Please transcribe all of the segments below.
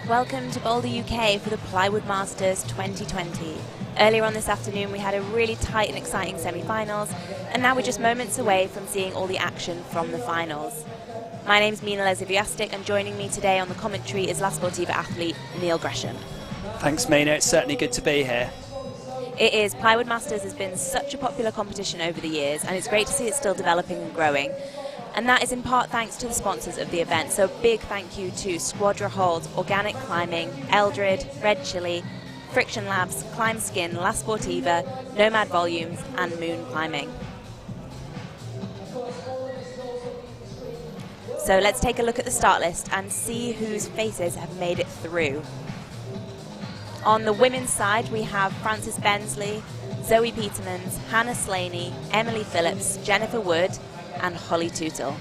Welcome to BoulderUK for the Plywood Masters 2020. Earlier on this afternoon we had a really tight and exciting semi-finals, and now we're just moments away from seeing all the action from the finals. My name's Mina, Leslie-Wujastyk, and joining me today on the commentary is La Sportiva athlete Neil Grehsam. Thanks Mina, it's certainly good to be here. It is. Plywood Masters has been such a popular competition over the years, and it's great to see it still developing and growing. And that is in part thanks to the sponsors of the event. So big thank you to Squadra Holds, Organic Climbing, Eldred, Red Chili, Friction Labs, Climb Skin, La Sportiva, Nomad Volumes and Moon Climbing. So let's take a look at the start list and see whose faces have made it through. On the women's side we have Frances Bensley, Zoe Petermans, Hannah Slaney, Emily Phillips, Jennifer Wood and Holly Tootle.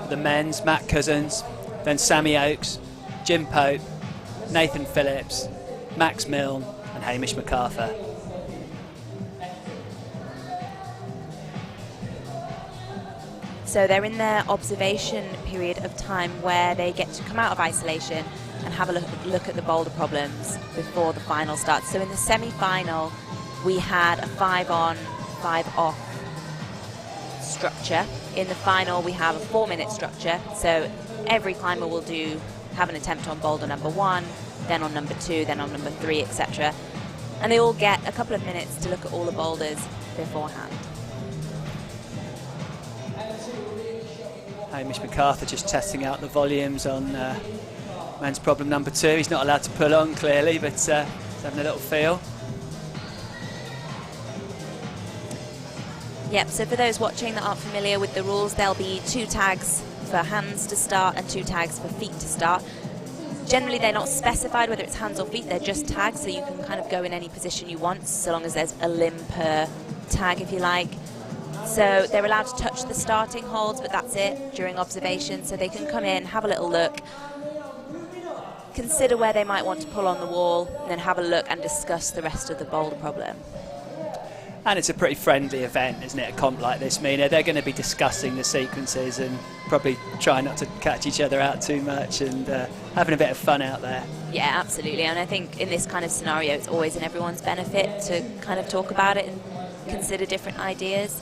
The men's, Matt Cousins, then Sammy Oakes, Jim Pope, Nathan Phillips, Max Milne and Hamish MacArthur. So they're in their observation period of time where they get to come out of isolation and have a look at the boulder problems before the final starts. So in the semi-final we had a 5-on, 5-off structure. In the final we have a 4-minute structure, so every climber will have an attempt on boulder number 1, then on number 2, then on number 3, etc. And they all get a couple of minutes to look at all the boulders beforehand. Hamish MacArthur just testing out the volumes on men's problem number 2. He's not allowed to pull on clearly, but he's having a little feel. Yep, so for those watching that aren't familiar with the rules, there'll be 2 tags for hands to start and 2 tags for feet to start. Generally they're not specified whether it's hands or feet, they're just tags, so you can kind of go in any position you want, so long as there's a limb per tag if you like. So they're allowed to touch the starting holds, but that's it during observation, so they can come in, have a little look, consider where they might want to pull on the wall, and then have a look and discuss the rest of the boulder problem. And it's a pretty friendly event, isn't it, a comp like this, Mina? They're going to be discussing the sequences and probably try not to catch each other out too much and having a bit of fun out there. Yeah, absolutely. And I think in this kind of scenario, it's always in everyone's benefit to kind of talk about it and consider different ideas.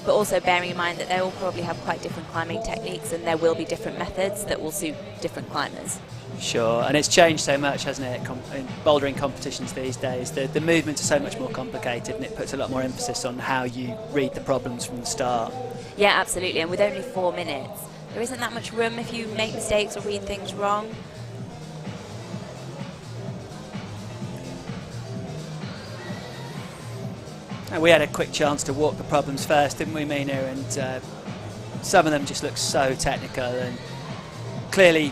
But also bearing in mind that they will probably have quite different climbing techniques and there will be different methods that will suit different climbers. Sure, and it's changed so much, hasn't it, in bouldering competitions these days. The movements are so much more complicated and it puts a lot more emphasis on how you read the problems from the start. Yeah, absolutely, and with only 4 minutes, there isn't that much room if you make mistakes or read things wrong. And we had a quick chance to walk the problems first, didn't we, Mina? And some of them just look so technical, and clearly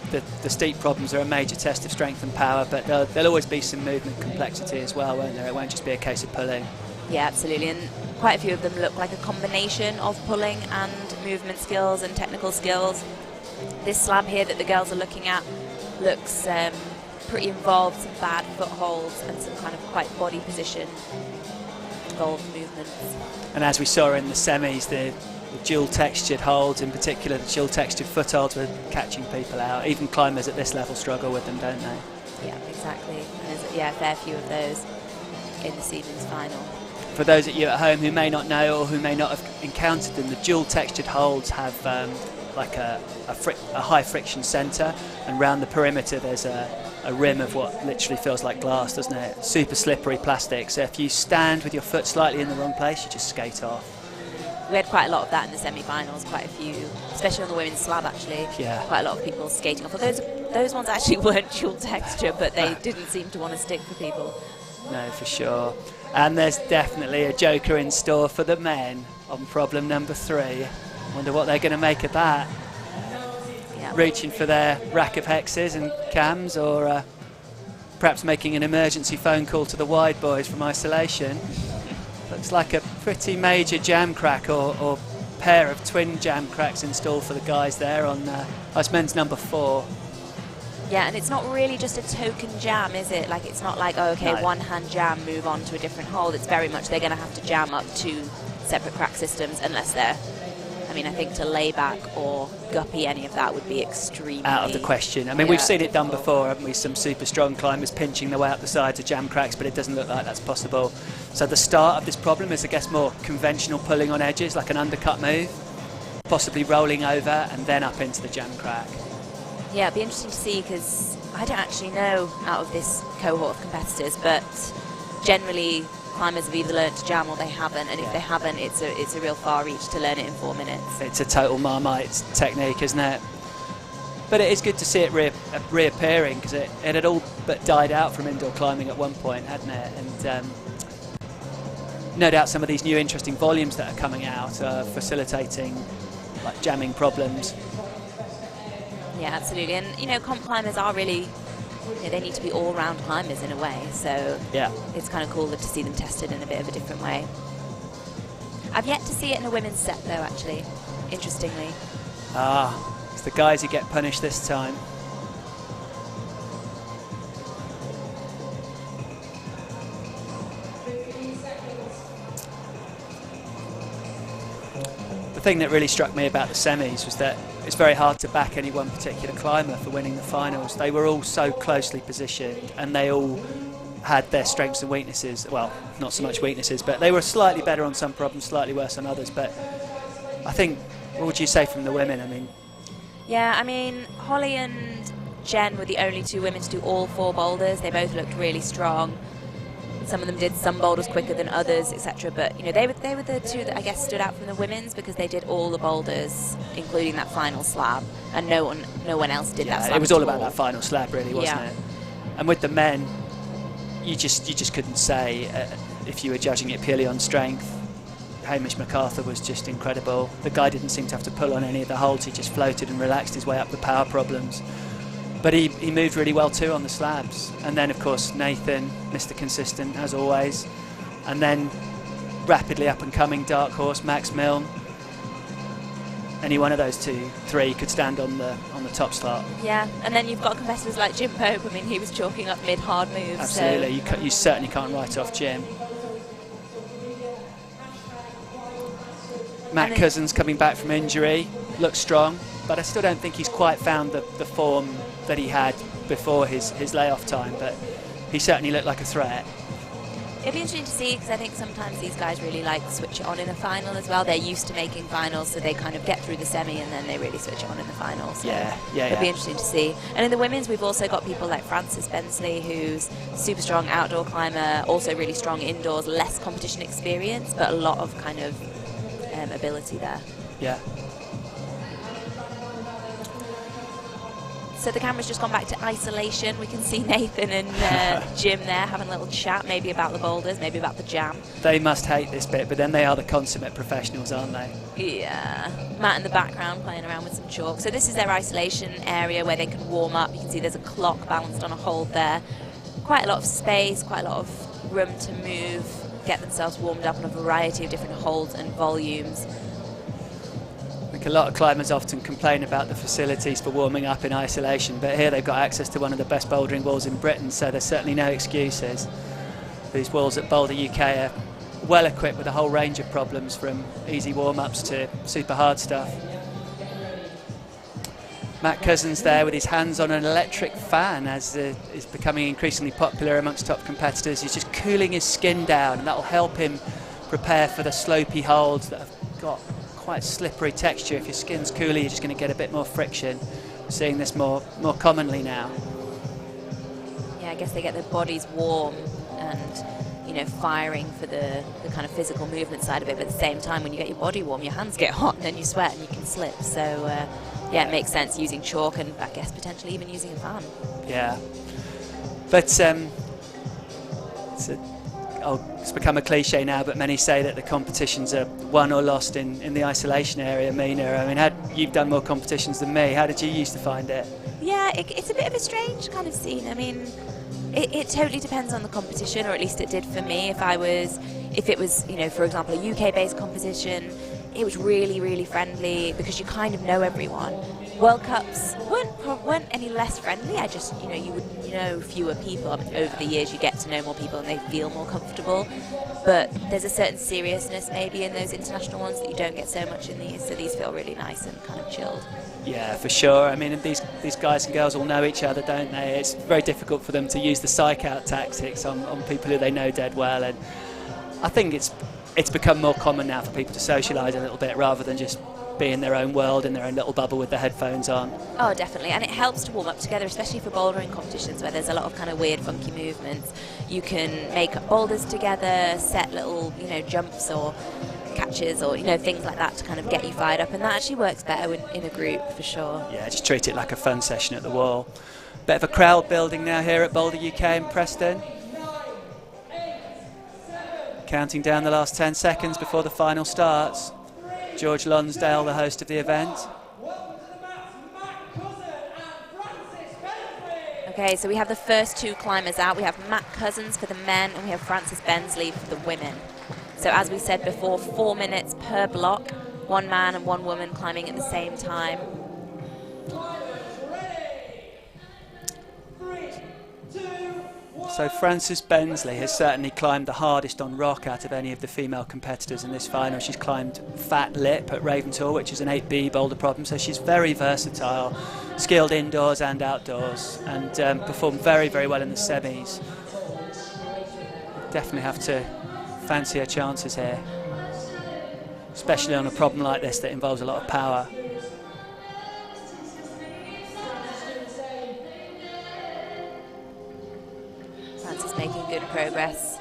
the steep problems are a major test of strength and power, but there'll always be some movement complexity as well, won't there? It won't just be a case of pulling. Yeah, absolutely, and quite a few of them look like a combination of pulling and movement skills and technical skills. This slab here that the girls are looking at looks pretty involved, some bad footholds and some kind of quite body position involved movements. And as we saw in the semis, the dual textured holds, in particular the dual textured footholds, were catching people out. Even climbers at this level struggle with them, don't they? Yeah, exactly. And there's a fair few of those in this evening's final. For those of you at home who may not know or who may not have encountered them, the dual textured holds have like a high friction centre, and round the perimeter there's a rim of what literally feels like glass, doesn't it? Super slippery plastic, so if you stand with your foot slightly in the wrong place, you just skate off. We had quite a lot of that in the semi-finals, quite a few, especially on the women's slab actually. Yeah. Quite a lot of people skating off. Those ones actually weren't dual texture, but they didn't seem to want to stick for people. No, for sure. And there's definitely a joker in store for the men on problem number 3. Wonder what they're going to make of that. Yeah. Reaching for their rack of hexes and cams, or perhaps making an emergency phone call to the wide boys from isolation. Looks like a pretty major jam crack, or pair of twin jam cracks installed for the guys there on that's men's number 4. Yeah, and it's not really just a token jam, is it? Like, it's not like, oh, okay, No. one hand jam, move on to a different hole. It's very much they're going to have to jam up 2 separate crack systems, unless they're, I mean, I think to lay back or guppy any of that would be extremely Out of the question. I mean, we've seen it done before, haven't we? Some super strong climbers pinching their way up the sides of jam cracks, but it doesn't look like that's possible. So the start of this problem is, I guess, more conventional pulling on edges, like an undercut move, possibly rolling over and then up into the jam crack. Yeah, it'd be interesting to see, because I don't actually know out of this cohort of competitors, but generally climbers have either learned to jam or they haven't, and if they haven't, it's a real far reach to learn it in 4 minutes. It's a total Marmite technique, isn't it? But it is good to see it reappearing, because it had all but died out from indoor climbing at one point, hadn't it? And no doubt some of these new interesting volumes that are coming out are facilitating like jamming problems. Yeah, absolutely. And, you know, comp climbers are really, you know, they need to be all-round climbers in a way. So yeah, it's kind of cooler to see them tested in a bit of a different way. I've yet to see it in a women's set, though, actually, interestingly. It's the guys who get punished this time. The thing that really struck me about the semis was that it's very hard to back any one particular climber for winning the finals. They were all so closely positioned, and they all had their strengths and weaknesses. Well, not so much weaknesses, but they were slightly better on some problems, slightly worse on others. But I think, what would you say from the women? I mean, yeah, I mean, Holly and Jen were the only 2 women to do all 4 boulders. They both looked really strong. Some of them did some boulders quicker than others, etc. But, you know, they were the 2 that I guess stood out from the women's, because they did all the boulders, including that final slab, and no one else did that slab. It was all about that final slab, really, wasn't it? And with the men, you just couldn't say if you were judging it purely on strength. Hamish MacArthur was just incredible. The guy didn't seem to have to pull on any of the holds. He just floated and relaxed his way up the power problems. But he moved really well too on the slabs. And then, of course, Nathan, Mr. Consistent, as always. And then rapidly up-and-coming dark horse, Max Milne. Any one of those 3 could stand on the top slot. Yeah, and then you've got competitors like Jim Pope. I mean, he was chalking up mid-hard moves. Absolutely, so you certainly can't write off Jim. Matt Cousins coming back from injury, looks strong, but I still don't think he's quite found the form that he had before his layoff time, but he certainly looked like a threat. it'd be interesting to see, because I think sometimes these guys really like switch it on in a final as well. They're used to making finals, so they kind of get through the semi and then they really switch it on in the finals. So Yeah. it'll be interesting to see. And in the women's, we've also got people like Frances Bensley, who's super strong outdoor climber, also really strong indoors, less competition experience, but a lot of kind of ability there. Yeah. So the camera's just gone back to isolation. We can see Nathan and Jim there having a little chat, maybe about the boulders, maybe about the jam. They must hate this bit, but then they are the consummate professionals, aren't they? Yeah. Matt in the background playing around with some chalk. So this is their isolation area where they can warm up. You can see there's a clock balanced on a hold there. Quite a lot of space, quite a lot of room to move, get themselves warmed up on a variety of different holds and volumes. I think a lot of climbers often complain about the facilities for warming up in isolation, but here they've got access to one of the best bouldering walls in Britain, so there's certainly no excuses. These walls at BoulderUK are well equipped with a whole range of problems, from easy warm-ups to super hard stuff. Matt Cousins there with his hands on an electric fan, as is becoming increasingly popular amongst top competitors. He's just cooling his skin down, and that will help him prepare for the slopey holds that have got quite slippery texture. If your skin's cooler, you're just going to get a bit more friction. We're seeing this more commonly now. Yeah, I guess they get their bodies warm and, you know, firing for the kind of physical movement side of it, but at the same time, when you get your body warm, your hands get hot and then you sweat and you can slip. So, yeah, it makes sense using chalk and I guess potentially even using a fan. Yeah. But it's become a cliche now, but many say that the competitions are won or lost in the isolation area. Mina, I mean, you've done more competitions than me. How did you used to find it? Yeah, it's a bit of a strange kind of scene. I mean, it totally depends on the competition, or at least it did for me. If it was, you know, for example, a UK-based competition, it was really, really friendly because you kind of know everyone. World Cups weren't any less friendly. I just, you know, you would know fewer people. I mean, over the years, you get to know more people and they feel more comfortable. But there's a certain seriousness maybe in those international ones that you don't get so much in these. So these feel really nice and kind of chilled. Yeah, for sure. I mean, these guys and girls all know each other, don't they? It's very difficult for them to use the psych-out tactics on people who they know dead well. And I think it's become more common now for people to socialise a little bit rather than just be in their own world, in their own little bubble with their headphones on. Oh, definitely. And it helps to warm up together, especially for bouldering competitions where there's a lot of kind of weird, funky movements. You can make up boulders together, set little, you know, jumps or catches or, you know, things like that to kind of get you fired up, and that actually works better in a group for sure. Yeah, just treat it like a fun session at the wall. Bit of a crowd building now here at BoulderUK in Preston. Counting down the last 10 seconds before the final starts. George Lonsdale, the host of the event. Okay, so we have the first two climbers out. We have Matt Cousins for the men and we have Francis Bensley for the women. So as we said before, 4 minutes per block, one man and one woman climbing at the same time. So Frances Bensley has certainly climbed the hardest on rock out of any of the female competitors in this final. She's climbed Fat Lip at Ravenshaw, which is an 8B boulder problem, so she's very versatile, skilled indoors and outdoors, and performed very, very well in the semis. Definitely have to fancy her chances here, especially on a problem like this that involves a lot of power. Francis making good progress.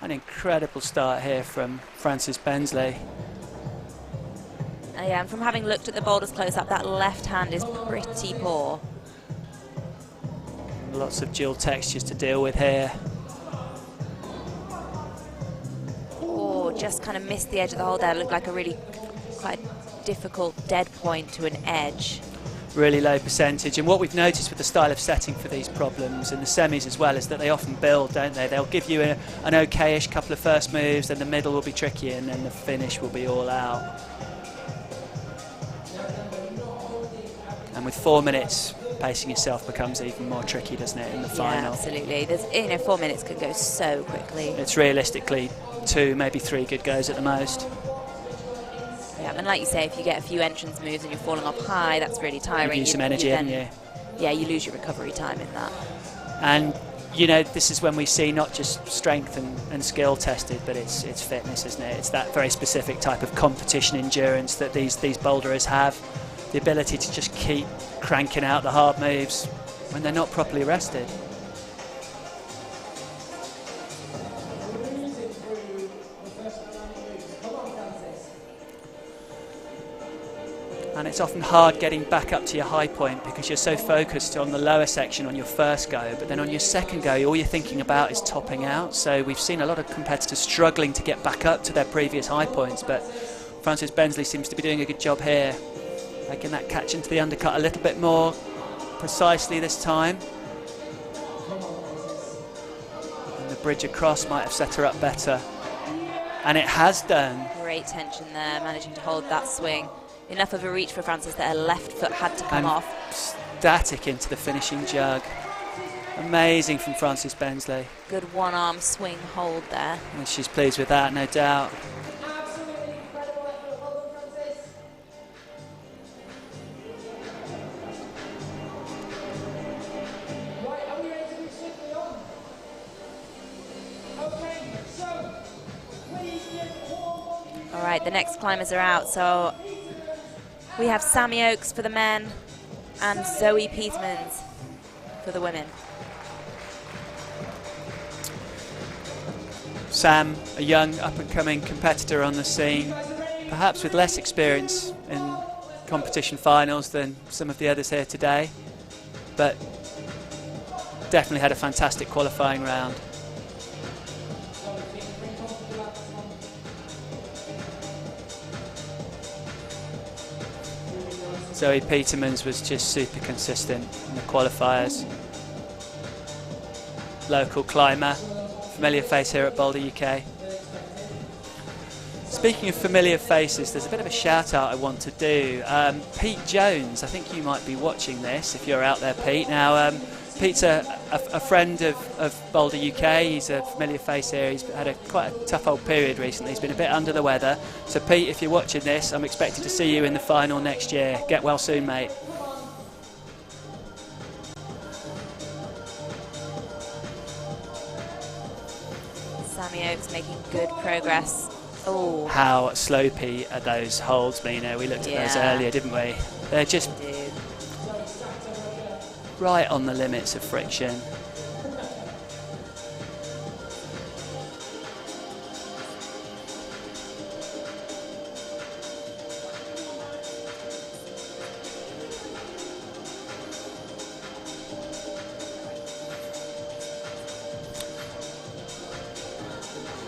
An incredible start here from Frances Bensley. Yeah, and from having looked at the boulders close up, that left hand is pretty poor. Lots of dual textures to deal with here. Oh, just kind of missed the edge of the hole there. Looked like a really quite difficult dead point to an edge. Really low percentage, and what we've noticed with the style of setting for these problems in the semis as well is that they often build, don't they? They'll give you an okay-ish couple of first moves, then the middle will be tricky, and then the finish will be all out. And with 4 minutes, pacing yourself becomes even more tricky, doesn't it, in the final? Yeah, absolutely. There's, you know, 4 minutes can go so quickly. It's realistically 2, maybe 3 good goes at the most. Yeah, and like you say, if you get a few entrance moves and you're falling off high, that's really tiring. You use some energy, haven't you? Yeah, you lose your recovery time in that. And, you know, this is when we see not just strength and skill tested, but it's fitness, isn't it? It's that very specific type of competition endurance that these boulderers have. The ability to just keep cranking out the hard moves when they're not properly rested. And it's often hard getting back up to your high point because you're so focused on the lower section on your first go, but then on your second go all you're thinking about is topping out. So we've seen a lot of competitors struggling to get back up to their previous high points, but Frances Bensley seems to be doing a good job here, making that catch into the undercut a little bit more precisely this time. And the bridge across might have set her up better, and it has done. Great tension there, managing to hold that swing. Enough of a reach for Frances that her left foot had to come off. Static into the finishing jug. Amazing from Frances Bensley. Good one-arm swing hold there. And she's pleased with that, no doubt. All right, the next climbers are out. So we have Sammy Oakes for the men and Zoe Petermans for the women. Sam, a young up-and-coming competitor on the scene, perhaps with less experience in competition finals than some of the others here today, but definitely had a fantastic qualifying round. Zoe Petermans was just super consistent in the qualifiers. Local climber, familiar face here at BoulderUK. Speaking of familiar faces, there's a bit of a shout out I want to do. Pete Jones, I think you might be watching this if you're out there, Pete. Now, Pete's a friend of BoulderUK. He's a familiar face here. He's had quite a tough old period recently. He's been a bit under the weather. So Pete, if you're watching this, I'm expecting to see you in the final next year. Get well soon, mate. Sammy Oakes making good progress. Oh, how slopey are those holds, Mina? We looked at those earlier, didn't we? They're just right on the limits of friction.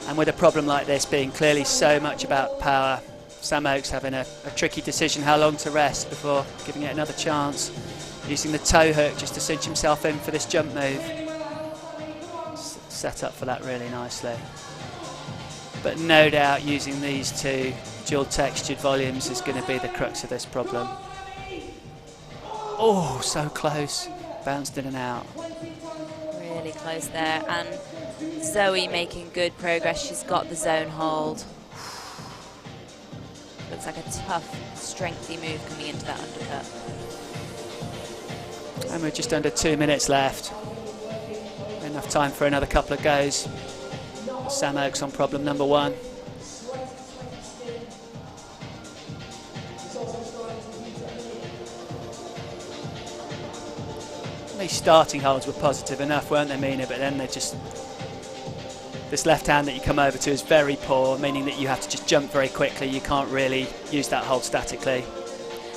And with a problem like this being clearly so much about power, Sam Oakes having a tricky decision how long to rest before giving it another chance. Using the toe hook just to cinch himself in for this jump move. Set up for that really nicely. But no doubt using these two dual textured volumes is going to be the crux of this problem. Oh, so close. Bounced in and out. Really close there. And Zoe making good progress. She's got the zone hold. Looks like a tough, strengthy move coming into that undercut. And we're just under 2 minutes left. Enough time for another couple of goes. Sam Oakes on problem number 1. These starting holds were positive enough, weren't they, Mina? But then they're just... This left hand that you come over to is very poor, meaning that you have to just jump very quickly. You can't really use that hold statically.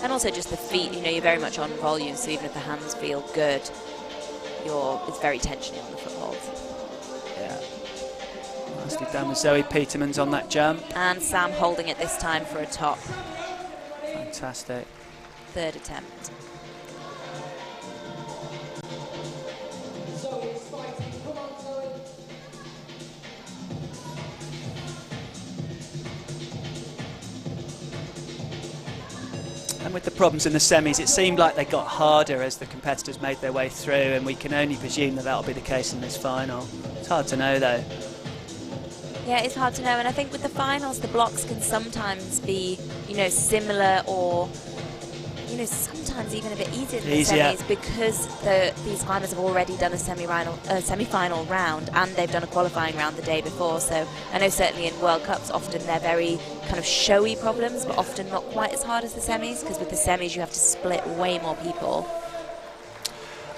And also just the feet, you know, you're very much on volume, so even if the hands feel good, it's very tensiony on the footholds. Yeah. Nicely done with Zoe Petermans on that jump. And Sam holding it this time for a top. Fantastic. Third attempt. And with the problems in the semis, it seemed like they got harder as the competitors made their way through, and we can only presume that that'll be the case in this final. It's hard to know, though. Yeah, it's hard to know, and I think with the finals, the blocks can sometimes be, you know, similar or, you know, sometimes even a bit easier than the semis because these climbers have already done a semi-final round and they've done a qualifying round the day before. So I know certainly in World Cups, often they're very kind of showy problems, but often not quite as hard as the semis, because with the semis you have to split way more people.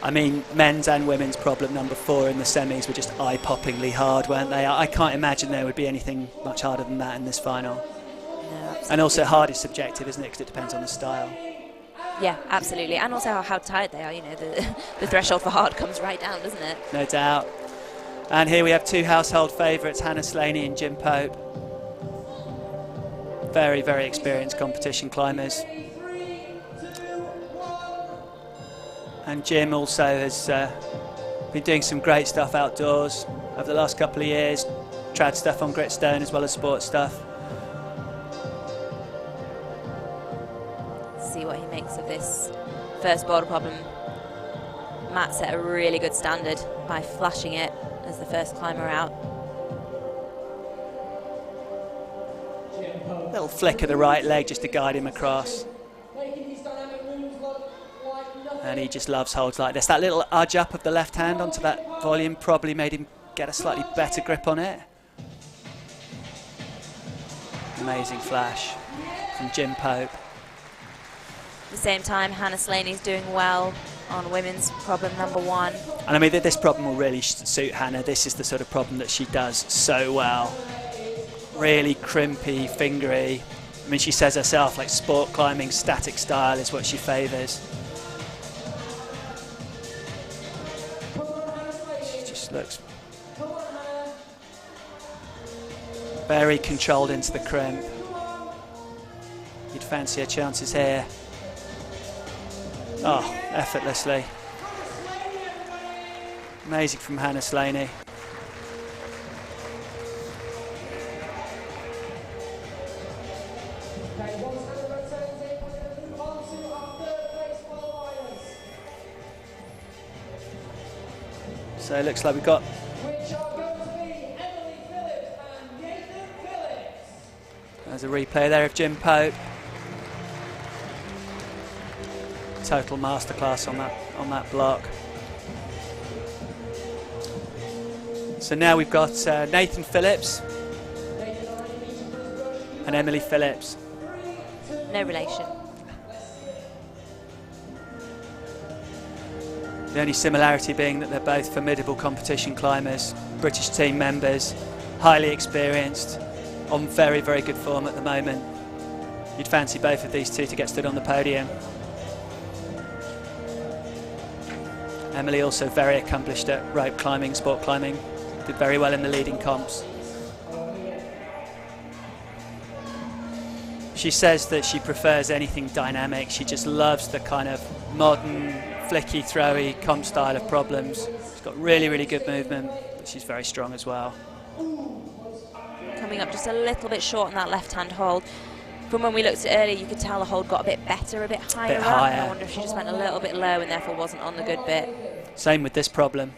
I mean, men's and women's problem number 4 in the semis were just eye-poppingly hard, weren't they? I can't imagine there would be anything much harder than that in this final. No, and also hard is subjective, isn't it? Because it depends on the style. Yeah, absolutely. And also how tired they are, you know, the threshold for hard comes right down, doesn't it? No doubt. And here we have 2 household favourites, Hannah Slaney and Jim Pope. Very, very experienced competition climbers. And Jim also has been doing some great stuff outdoors over the last couple of years. Trad stuff on gritstone as well as sports stuff. See what he makes of this first boulder problem. Matt set a really good standard by flashing it as the first climber out. Little flick of the right leg just to guide him across. And he just loves holds like this. That little edge up of the left hand onto that volume probably made him get a slightly better grip on it. Amazing flash from Jim Pope. At the same time, Hannah Slaney's doing well on women's problem number 1. And I mean, this problem will really suit Hannah. This is the sort of problem that she does so well. Really crimpy, fingery. I mean, she says herself, like, sport climbing, static style is what she favours. She just looks very controlled into the crimp. You'd fancy her chances here. Oh, effortlessly. Amazing from Hannah Slaney. So it looks like we've got there's a replay there of Jim Pope. Total masterclass on that block. So now we've got Nathan Phillips and Emily Phillips. No relation. The only similarity being that they're both formidable competition climbers, British team members, highly experienced, on very, very good form at the moment. You'd fancy both of these two to get stood on the podium. Emily also very accomplished at rope climbing, sport climbing, did very well in the leading comps. She says that she prefers anything dynamic. She just loves the kind of modern, flicky, throwy comp style of problems. She's got really, really good movement, but she's very strong as well. Coming up just a little bit short on that left-hand hold. From when we looked at it earlier, you could tell the hold got a bit better, a bit higher up. I wonder if she just went a little bit low and therefore wasn't on the good bit. Same with this problem.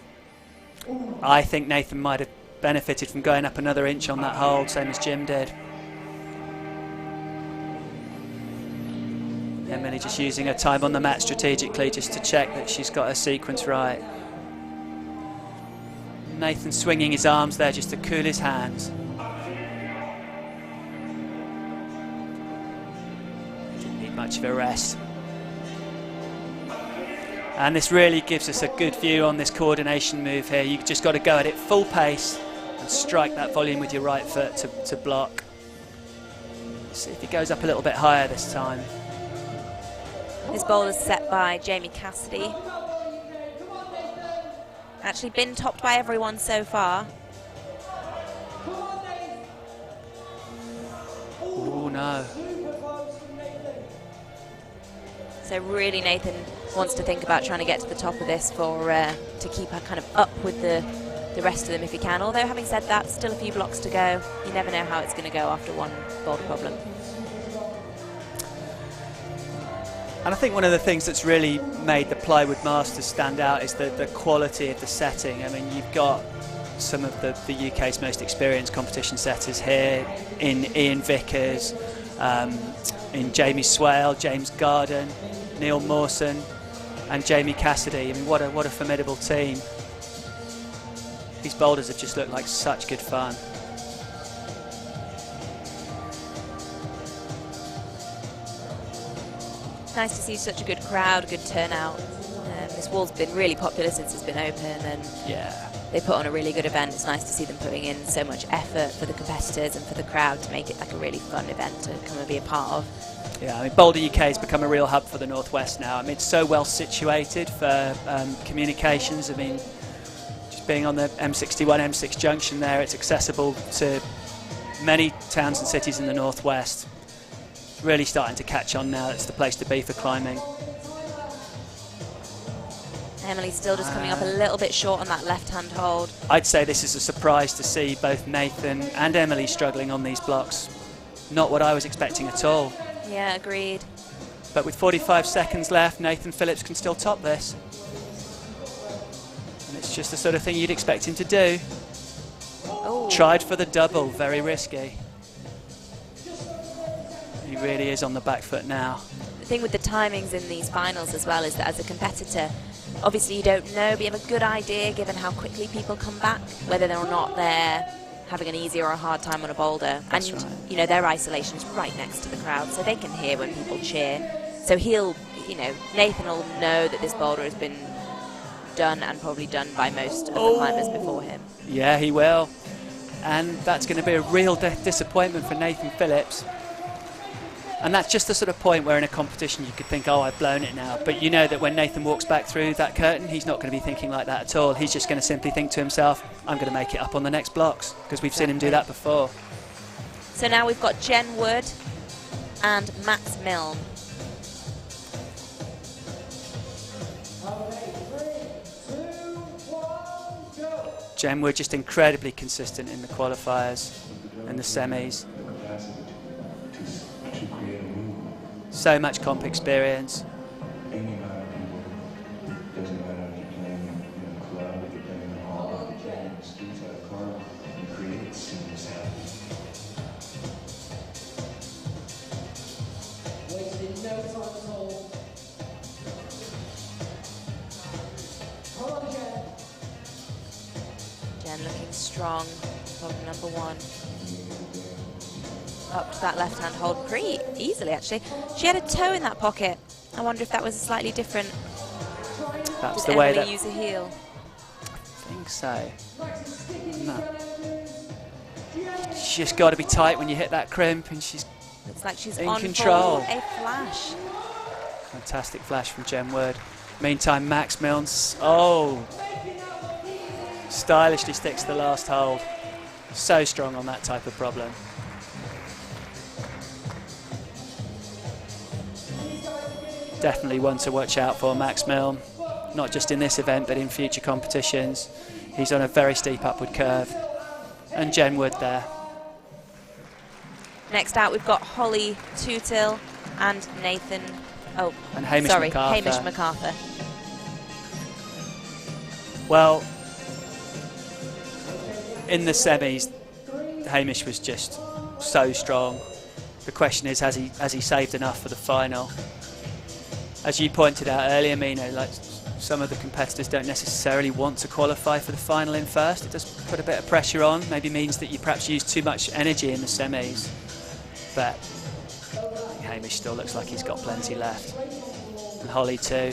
I think Nathan might have benefited from going up another inch on that hold, same as Jim did. Emily just using her time on the mat strategically just to check that she's got her sequence right. Nathan swinging his arms there just to cool his hands. Didn't need much of a rest. And this really gives us a good view on this coordination move here. You've just got to go at it full pace and strike that volume with your right foot to block. See if he goes up a little bit higher this time. This boulder is set by Jamie Cassidy. Actually been topped by everyone so far. Oh no. So really Nathan wants to think about trying to get to the top of this for to keep her kind of up with the rest of them if he can. Although having said that, still a few blocks to go. You never know how it's going to go after one boulder problem. And I think one of the things that's really made the Plywood Masters stand out is the quality of the setting. I mean, you've got some of the UK's most experienced competition setters here in Ian Vickers, in Jamie Swale, James Garden, Neil Mawson and Jamie Cassidy. I mean, what a formidable team. These boulders have just looked like such good fun. Nice to see such a good crowd, good turnout. This wall's been really popular since it's been open, and yeah, they put on a really good event. It's nice to see them putting in so much effort for the competitors and for the crowd to make it like a really fun event to come and be a part of. Yeah, I mean, BoulderUK has become a real hub for the Northwest now. I mean, it's so well situated for communications. I mean, just being on the M61, M6 junction there, it's accessible to many towns and cities in the Northwest. It's really starting to catch on now. It's the place to be for climbing. Emily's still just coming up a little bit short on that left-hand hold. I'd say this is a surprise to see both Nathan and Emily struggling on these blocks. Not what I was expecting at all. Yeah, agreed. But with 45 seconds left, Nathan Phillips can still top this. And it's just the sort of thing you'd expect him to do. Oh. Tried for the double, very risky. He really is on the back foot now. The thing with the timings in these finals as well is that as a competitor, obviously you don't know, but you have a good idea given how quickly people come back, whether or not they're having an easy or a hard time on a boulder. That's and, right. you know, their isolation is right next to the crowd, so they can hear when people cheer. So he'll, you know, Nathan will know that this boulder has been done and probably done by most of the climbers before him. Yeah, he will. And that's going to be a real disappointment for Nathan Phillips. And that's just the sort of point where in a competition you could think, oh, I've blown it now. But you know that when Nathan walks back through that curtain, he's not going to be thinking like that at all. He's just going to simply think to himself, I'm going to make it up on the next blocks, because we've seen him do that before. So now we've got Jen Wood and Max Milne. Jen Wood just incredibly consistent in the qualifiers and the semis. So much comp experience. Jen looking strong, problem number one. Up to that left-hand hold pretty easily, actually. She had a toe in that pocket. I wonder if that was slightly different. That's Did the way Emily that... use a heel? I think so. No. She's just got to be tight when you hit that crimp, and she's Looks like she's in on control. for a flash. Fantastic flash from Jen Wood. Meantime, Max Milne, stylishly sticks to the last hold. So strong on that type of problem. Definitely one to watch out for, Max Milne. Not just in this event, but in future competitions. He's on a very steep upward curve. And Jen Wood there. Next out, we've got Holly Tootill and Nathan. Oh, And Hamish sorry, MacArthur. Hamish MacArthur. Well, in the semis, Hamish was just so strong. The question is, has he saved enough for the final? As you pointed out earlier, Mina, like some of the competitors don't necessarily want to qualify for the final in first. It does put a bit of pressure on. Maybe means that you perhaps use too much energy in the semis. But I think Hamish still looks like he's got plenty left. And Holly too.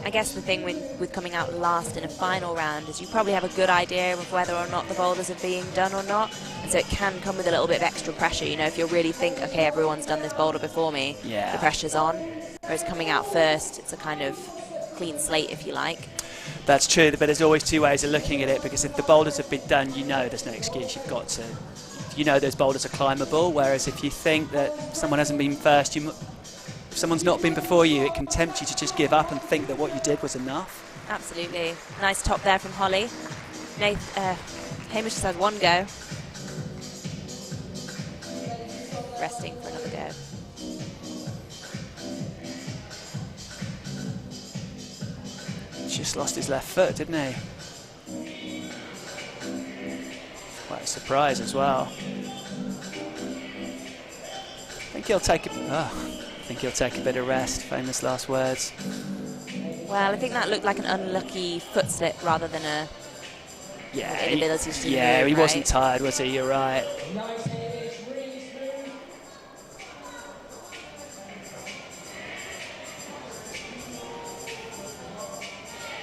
I guess the thing with coming out last in a final round is you probably have a good idea of whether or not the boulders are being done or not, and so it can come with a little bit of extra pressure. You know, if you really think, okay, everyone's done this boulder before me, Yeah. the pressure's on. Whereas coming out first, it's a kind of clean slate, if you like. That's true, but there's always two ways of looking at it, because if the boulders have been done, you know there's no excuse. You've got to. You know those boulders are climbable, whereas if you think that someone hasn't been first, if someone's not been before you, it can tempt you to just give up and think that what you did was enough. Absolutely. Nice top there from Holly. Hamish just had one go. Resting for another go. Just lost his left foot, didn't he? Quite a surprise as well. I think he'll take a bit of rest. Famous last words. Well, I think that looked like an unlucky foot slip rather than a inability to move, he right? wasn't tired, was he? You're right.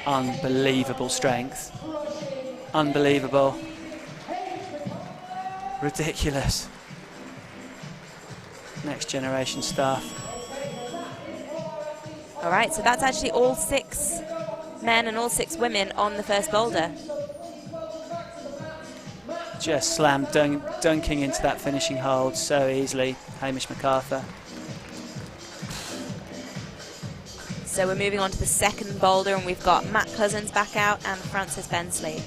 Unbelievable strength. Unbelievable. Ridiculous. Next generation stuff. All right, so that's actually all 6 men and all 6 women on the first boulder. Just dunking into that finishing hold so easily, Hamish MacArthur. So we're moving on to the second boulder, and we've got Matt Cousins back out and Francis Bensley.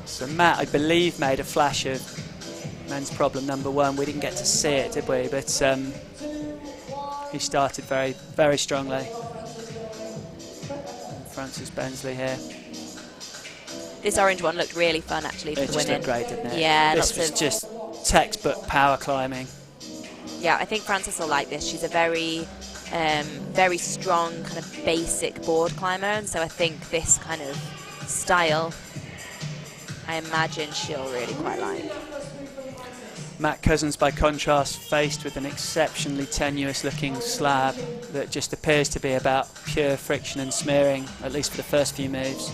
So Matt, I believe, made a flash of men's problem number 1. We didn't get to see it, did we? But he started very, very strongly. Francis Bensley here. This orange one looked really fun, actually, for It the just women. looked great, didn't it? Yeah, this was just textbook power climbing. Yeah, I think Francis will like this. She's a very very strong, kind of basic board climber, and so I think this kind of style, I imagine she'll really quite like. Matt Cousins, by contrast, faced with an exceptionally tenuous looking slab that just appears to be about pure friction and smearing, at least for the first few moves.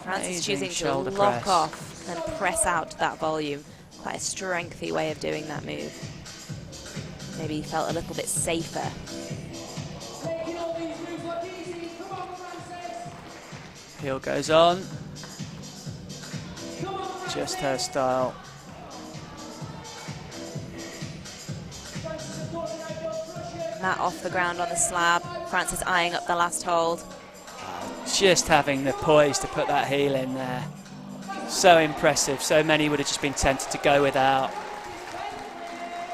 Francis choosing to lock off and press out that volume. Quite a strengthy way of doing that move. Maybe he felt a little bit safer. Heel goes on. Just her style. Matt off the ground on the slab. Francis eyeing up the last hold. Just having the poise to put that heel in there. So impressive. So many would have just been tempted to go without.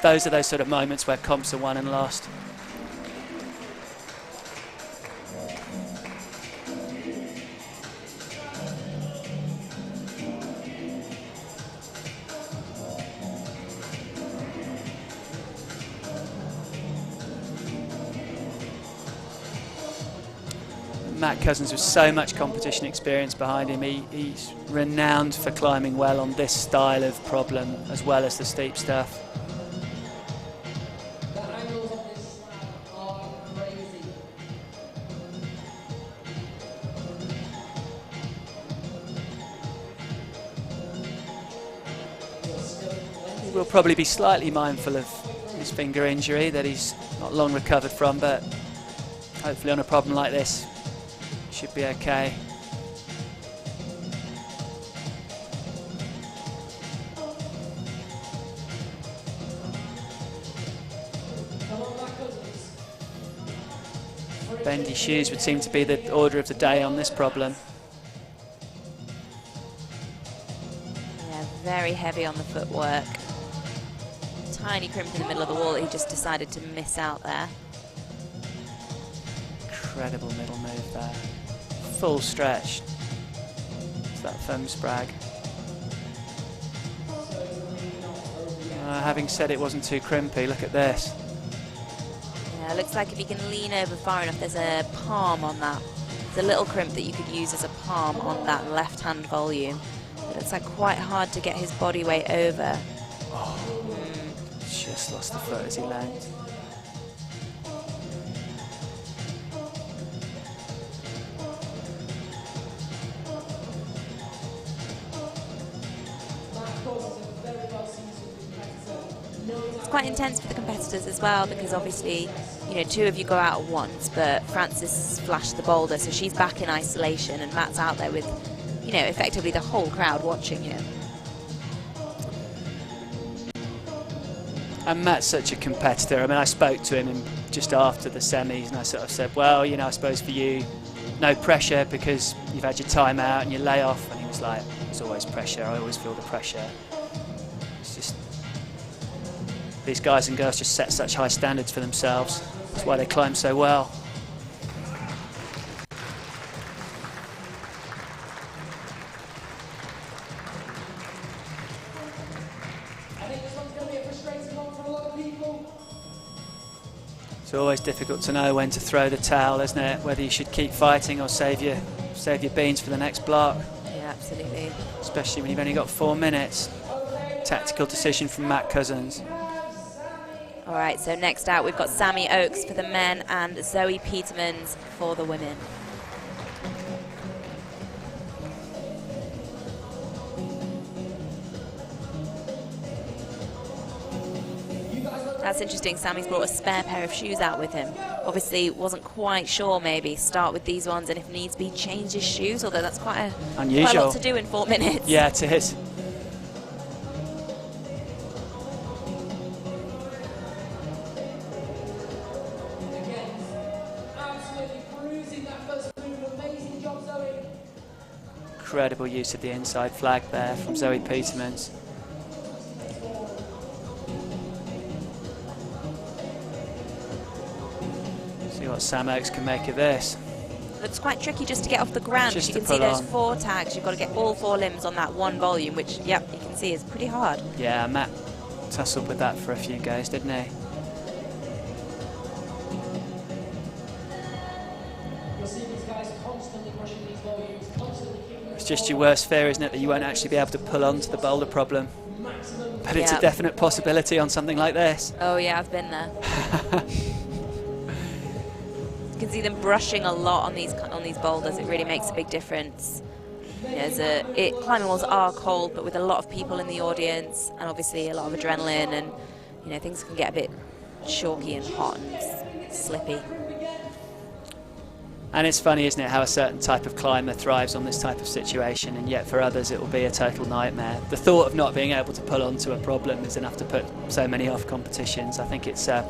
Those are those sort of moments where comps are won and lost. Matt Cousins with so much competition experience behind him, he's renowned for climbing well on this style of problem as well as the steep stuff. He will probably be slightly mindful of his finger injury that he's not long recovered from, but hopefully on a problem like this should be okay. Bendy shoes would seem to be the order of the day on this problem. Yeah, very heavy on the footwork. Tiny crimp in the middle of the wall that he just decided to miss out there. Incredible middle move there. Full stretch. It's that thumb sprag. Having said it wasn't too crimpy, look at this. Yeah, it looks like if you can lean over far enough, there's a palm on that. There's a little crimp that you could use as a palm on that left-hand volume. It looks like quite hard to get his body weight over. Oh, just lost the foot as he landed. It's quite intense for the competitors as well, because obviously, you know, two of you go out at once, but Frances flashed the boulder, so she's back in isolation, and Matt's out there with, you know, effectively the whole crowd watching him. And Matt's such a competitor. I mean, I spoke to him just after the semis, and I sort of said, well, you know, I suppose for you, no pressure because you've had your time out and your layoff. And he was like, there's always pressure. I always feel the pressure. It's just, these guys and girls just set such high standards for themselves. That's why they climb so well. It's always difficult to know when to throw the towel, isn't it? Whether you should keep fighting or save your beans for the next block. Yeah, absolutely. Especially when you've only got 4 minutes. Tactical decision from Matt Cousins. All right, so next out we've got Sammy Oakes for the men and Zoe Petermans for the women. That's interesting. Sammy's brought a spare pair of shoes out with him. Obviously, wasn't quite sure. Maybe start with these ones, and if needs be, change his shoes. Although that's quite a lot to do in 4 minutes. Yeah, it is. Incredible use of the inside flag there from Zoe Petermans. See what Sam Oakes can make of this. Looks quite tricky just to get off the ground. Just you can to see pull those on. 4 tags. You've got to get all 4 limbs on that one volume, which, yep, you can see is pretty hard. Yeah, Matt tussled with that for a few goes, didn't he? It's just your worst fear, isn't it, that you won't actually be able to pull on to the boulder problem. But it's a definite possibility on something like this. Oh yeah, I've been there. You can see them brushing a lot on these boulders. It really makes a big difference. Climbing walls are cold, but with a lot of people in the audience and obviously a lot of adrenaline, and things can get a bit chalky and hot and slippy. And it's funny, isn't it, how a certain type of climber thrives on this type of situation, and yet for others it will be a total nightmare. The thought of not being able to pull onto a problem is enough to put so many off competitions. I think it's a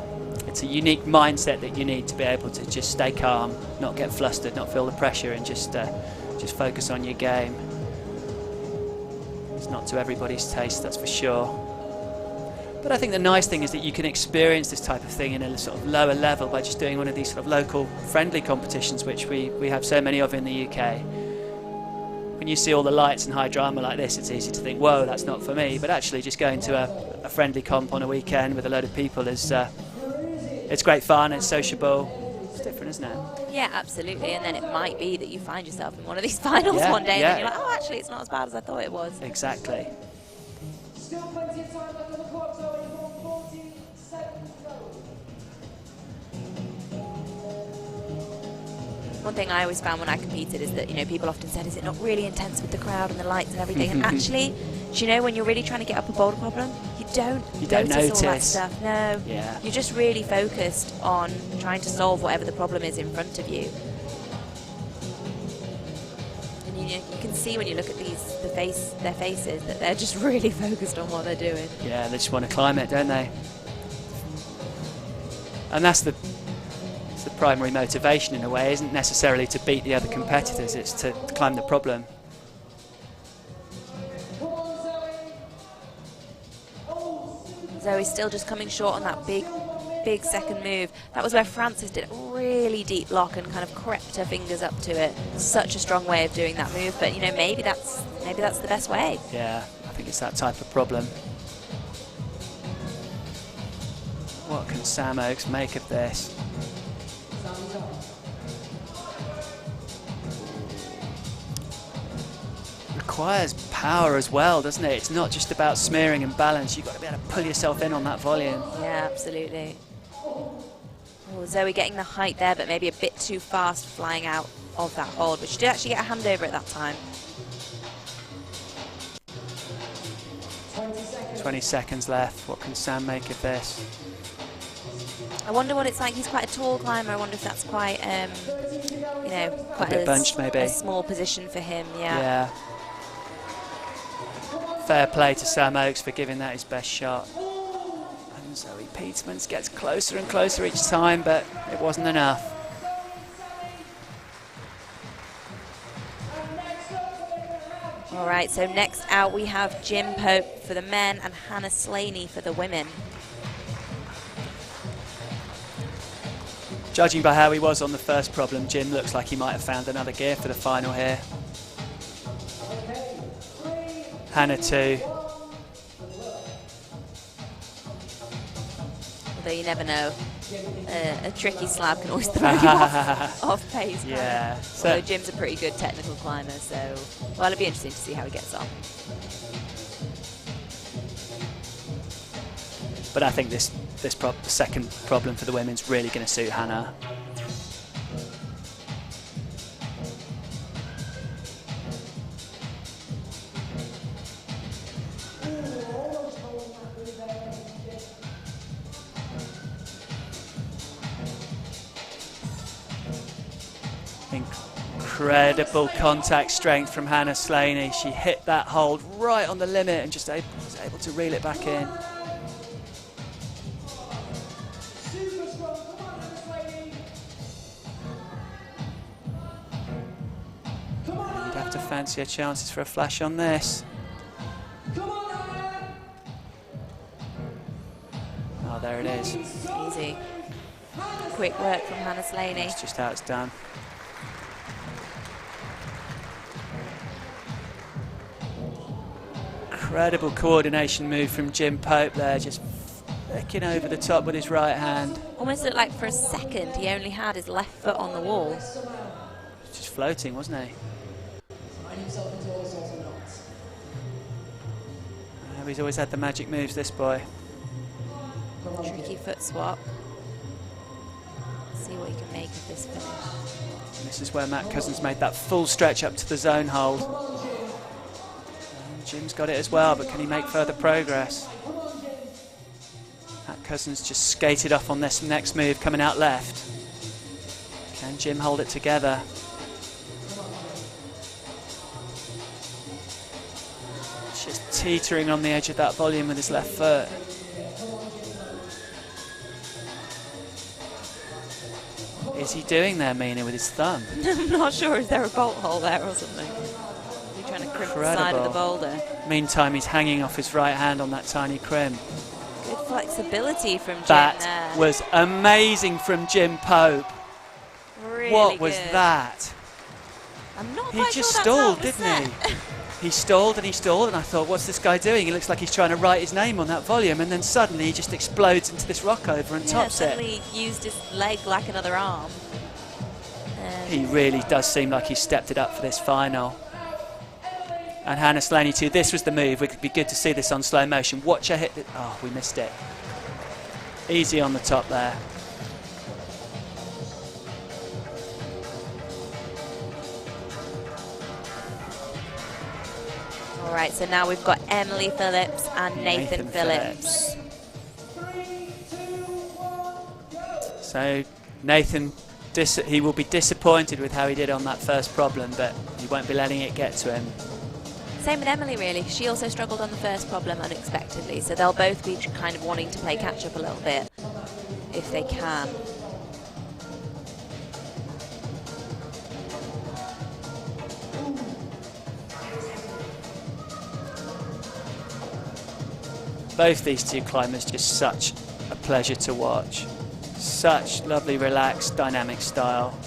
unique mindset that you need to be able to just stay calm, not get flustered, not feel the pressure, and just focus on your game. It's not to everybody's taste, that's for sure. But I think the nice thing is that you can experience this type of thing in a sort of lower level by just doing one of these sort of local friendly competitions, which we have so many of in the UK. When you see all the lights and high drama like this, it's easy to think, whoa, that's not for me. But actually just going to a friendly comp on a weekend with a load of people is it's great fun, it's sociable. It's different, isn't it? Yeah, absolutely. And then it might be that you find yourself in one of these finals one day and then you're like, oh, actually it's not as bad as I thought it was. Exactly. Still plenty of time left on the clock, so you've got 40 seconds to go. One thing I always found when I competed is that, people often said, is it not really intense with the crowd and the lights and everything? And actually, do you know, when you're really trying to get up a boulder problem, you don't notice all that stuff. No. Yeah. You're just really focused on trying to solve whatever the problem is in front of you. And you can see when you look at their faces that they're just really focused on what they're doing. Yeah, they just want to climb it, don't they? And that's the primary motivation in a way, isn't necessarily to beat the other competitors, it's to climb the problem. Zoe's still just coming short on that big second move. That was where Frances did a really deep lock and kind of crept her fingers up to it. Such a strong way of doing that move, but maybe that's the best way. Yeah, I think it's that type of problem. What can Sam Oakes make of this? Requires power as well, doesn't it? It's not just about smearing and balance. You've got to be able to pull yourself in on that volume. Yeah, absolutely. Oh, Zoe getting the height there, but maybe a bit too fast flying out of that hold, but she did actually get a hand over at that time. 20 seconds left. What can Sam make of this? I wonder what it's like. He's quite a tall climber. I wonder if that's quite, quite a bit bunched, maybe. A small position for him. Yeah. Fair play to Sam Oakes for giving that his best shot. And Zoe Petermans gets closer and closer each time, but it wasn't enough. All right, so next out we have Jim Pope for the men and Hannah Slaney for the women. Judging by how he was on the first problem, Jim looks like he might have found another gear for the final here. Hannah too. Although you never know, a tricky slab can always throw you off pace. Yeah. So Jim's a pretty good technical climber, so it'll be interesting to see how he gets on. But I think the second problem for the women's really going to suit Hannah. Incredible contact strength from Hannah Slaney. She hit that hold right on the limit and just was able to reel it back in. You'd have to fancy her chances for a flash on this. Oh, there it is. Easy. Quick work from Hannah Slaney. That's just how it's done. Incredible coordination move from Jim Pope there, just flicking over the top with his right hand. Almost looked like for a second he only had his left foot on the wall. Just floating, wasn't he? He's always had the magic moves, this boy. Tricky foot swap. See what he can make of this finish. And this is where Matt Cousins made that full stretch up to the zone hold. And Jim's got it as well, but can he make further progress? Matt Cousins just skated off on this next move, coming out left. Can Jim hold it together? Just teetering on the edge of that volume with his left foot. What is he doing there, Mina, with his thumb? I'm not sure. Is there a bolt hole there or something? Is he trying to crimp the side of the boulder? Meantime, he's hanging off his right hand on that tiny crimp. Good flexibility from Jim That there. was amazing from Jim Pope. Really What was good. that? I'm not He quite just sure stalled, that's how it was didn't set. he? He stalled, and I thought, what's this guy doing? He looks like he's trying to write his name on that volume, and then suddenly he just explodes into this rock over and tops it. Suddenly used his leg like another arm. He really does seem like he's stepped it up for this final. And Hannah Slaney too. This was the move. It could be good to see this on slow motion. Watch her hit it. Oh, we missed it. Easy on the top there. All right, so now we've got Emily Phillips and Nathan Phillips. So Nathan, he will be disappointed with how he did on that first problem, but he won't be letting it get to him. Same with Emily, really. She also struggled on the first problem unexpectedly, so they'll both be kind of wanting to play catch up a little bit if they can. Both these two climbers, just such a pleasure to watch. Such lovely, relaxed, dynamic style.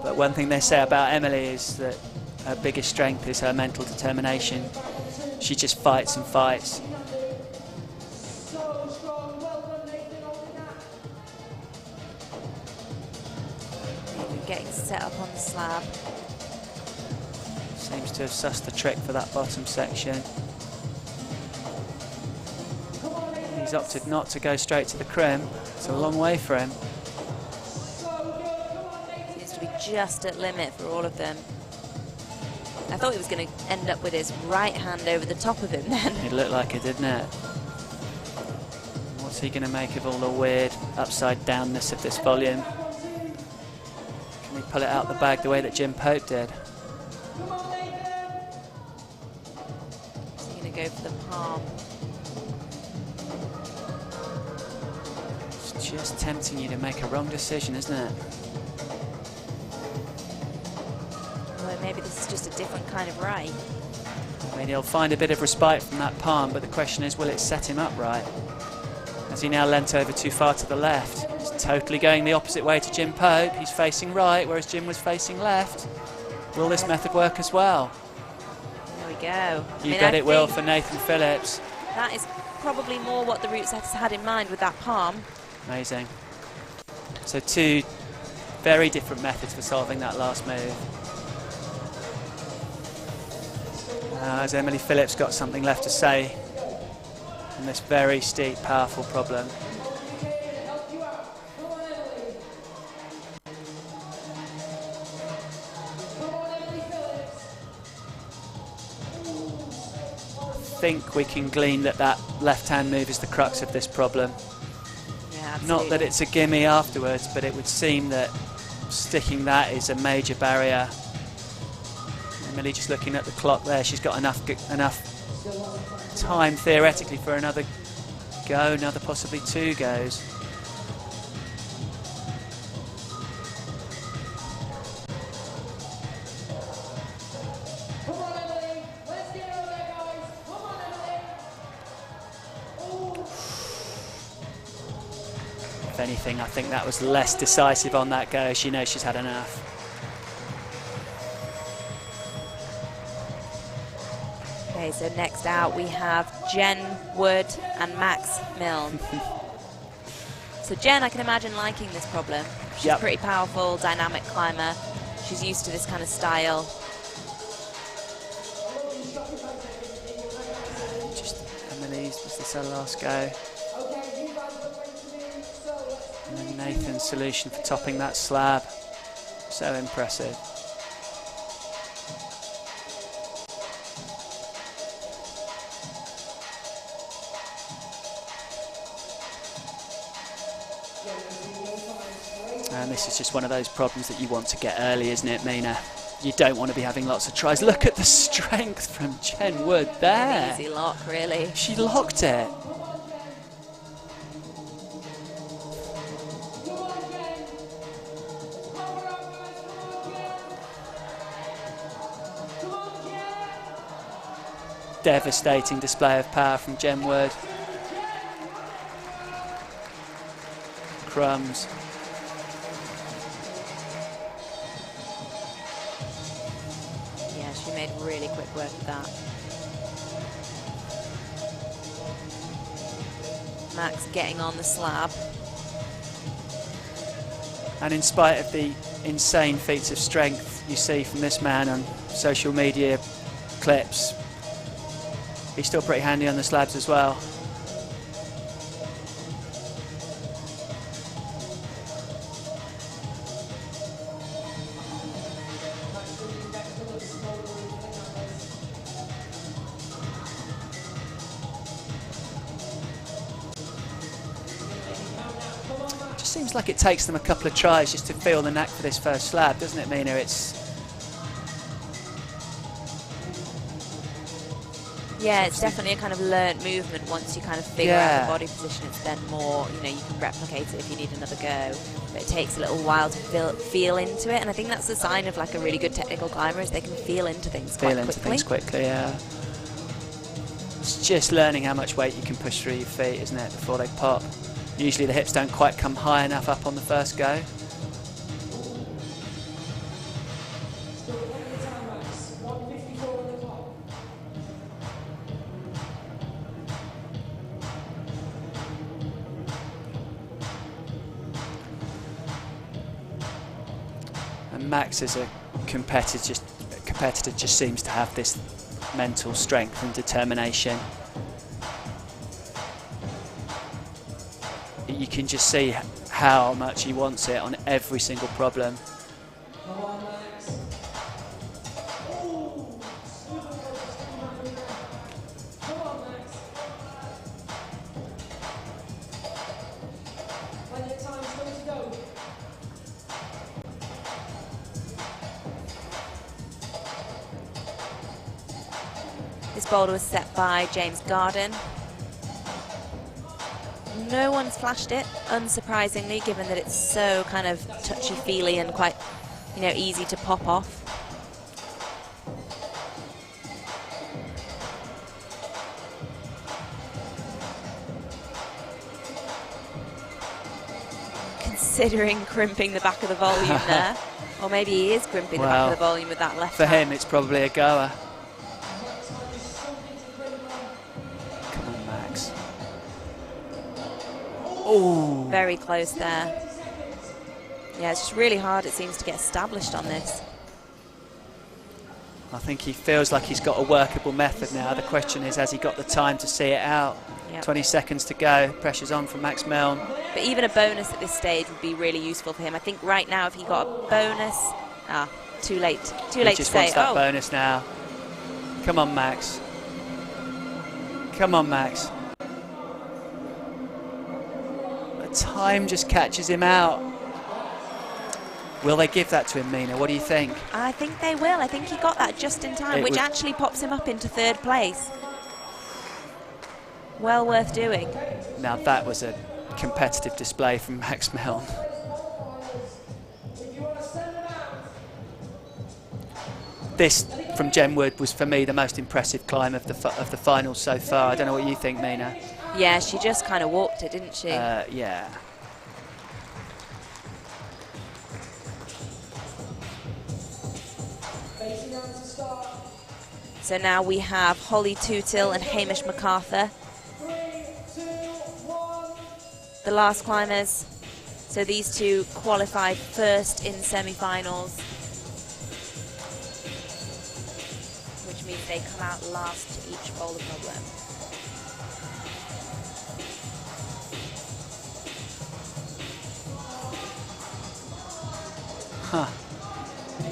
But one thing they say about Emily is that her biggest strength is her mental determination. She just fights and fights. Maybe getting set up on the slab. Seems to have sussed the trick for that bottom section. He's opted not to go straight to the crimp. It's a long way for him. Seems to be just at limit for all of them. I thought he was going to end up with his right hand over the top of him then. It looked like it, didn't it? What's he going to make of all the weird upside downness of this volume? Can he pull it out the bag the way that Jim Pope did? Is he going to go for the palm? It's just tempting you to make a wrong decision, isn't it? Or maybe this is just a different kind of right. I mean, he'll find a bit of respite from that palm, but the question is, will it set him up right? Has he now leant over too far to the left? He's totally going the opposite way to Jim Pope. He's facing right, whereas Jim was facing left. Will this method work as well? There we go. You bet it will for Nathan Phillips. That is probably more what the root setters had in mind with that palm. Amazing. So two very different methods for solving that last move. Has Emily Phillips got something left to say on this very steep, powerful problem? I think we can glean that that left-hand move is the crux of this problem. Yeah, absolutely. Not that it's a gimme afterwards, but it would seem that sticking that is a major barrier. Emily just looking at the clock there, she's got enough time theoretically for another go, another possibly 2 goes. Come on, Emily. Let's get over there, guys. Come on, Emily. Oh. If anything, I think that was less decisive on that go. She knows she's had enough. Okay, so next out we have Jen Wood and Max Milne. So Jen, I can imagine liking this problem. She's a pretty powerful, dynamic climber. She's used to this kind of style. Just Emily's, was this her last go? And then Nathan's solution for topping that slab. So impressive. And this is just one of those problems that you want to get early, isn't it, Mina? You don't want to be having lots of tries. Look at the strength from Jen Wood there. Easy lock, really. She locked it. Devastating display of power from Jen Wood. Crumbs. Yeah, she made really quick work of that. Max getting on the slab. And in spite of the insane feats of strength you see from this man on social media clips, he's still pretty handy on the slabs as well. Seems like it takes them a couple of tries just to feel the knack for this first slab, doesn't it, Mina? Yeah, it's definitely a kind of learnt movement. Once you kind of figure out the body position, it's then more, you know, you can replicate it if you need another go. But it takes a little while to feel into it, and I think that's a sign of like a really good technical climber, is they can feel into things quite quickly. Yeah. It's just learning how much weight you can push through your feet, isn't it, before they pop. Usually the hips don't quite come high enough up on the first go. And Max as a competitor just seems to have this mental strength and determination. You can just see how much he wants it on every single problem. This boulder was set by James Garden. No one's flashed it, unsurprisingly, given that it's so kind of touchy-feely and quite, you know, easy to pop off. Considering crimping the back of the volume there. Or maybe he is crimping the back of the volume with that left For hand. him, it's probably a goer. Oh, very close there. Yeah, it's just really hard, it seems, to get established on this. I think he feels like he's got a workable method now. The question is, has he got the time to see it out? 20 seconds to go. Pressure's on from Max Milne. But even a bonus at this stage would be really useful for him. I think right now, if he got a bonus... too late. Too late to say. He just wants that bonus now. Come on, Max. Come on, Max. Time just catches him out. Will they give that to him, Mina? What do you think? I think they will. I think he got that just in time, which actually pops him up into third place. well worth doing. Now that was a competitive display from Max Milne. This from Jen Wood was for me the most impressive climb of the finals so far. I don't know what you think, Mina. Yeah, she just kind of walked it, didn't she? Yeah. So now we have Holly Tootill and Hamish MacArthur, the last climbers. So these two qualified first in semi-finals, which means they come out last to each boulder problem. Huh.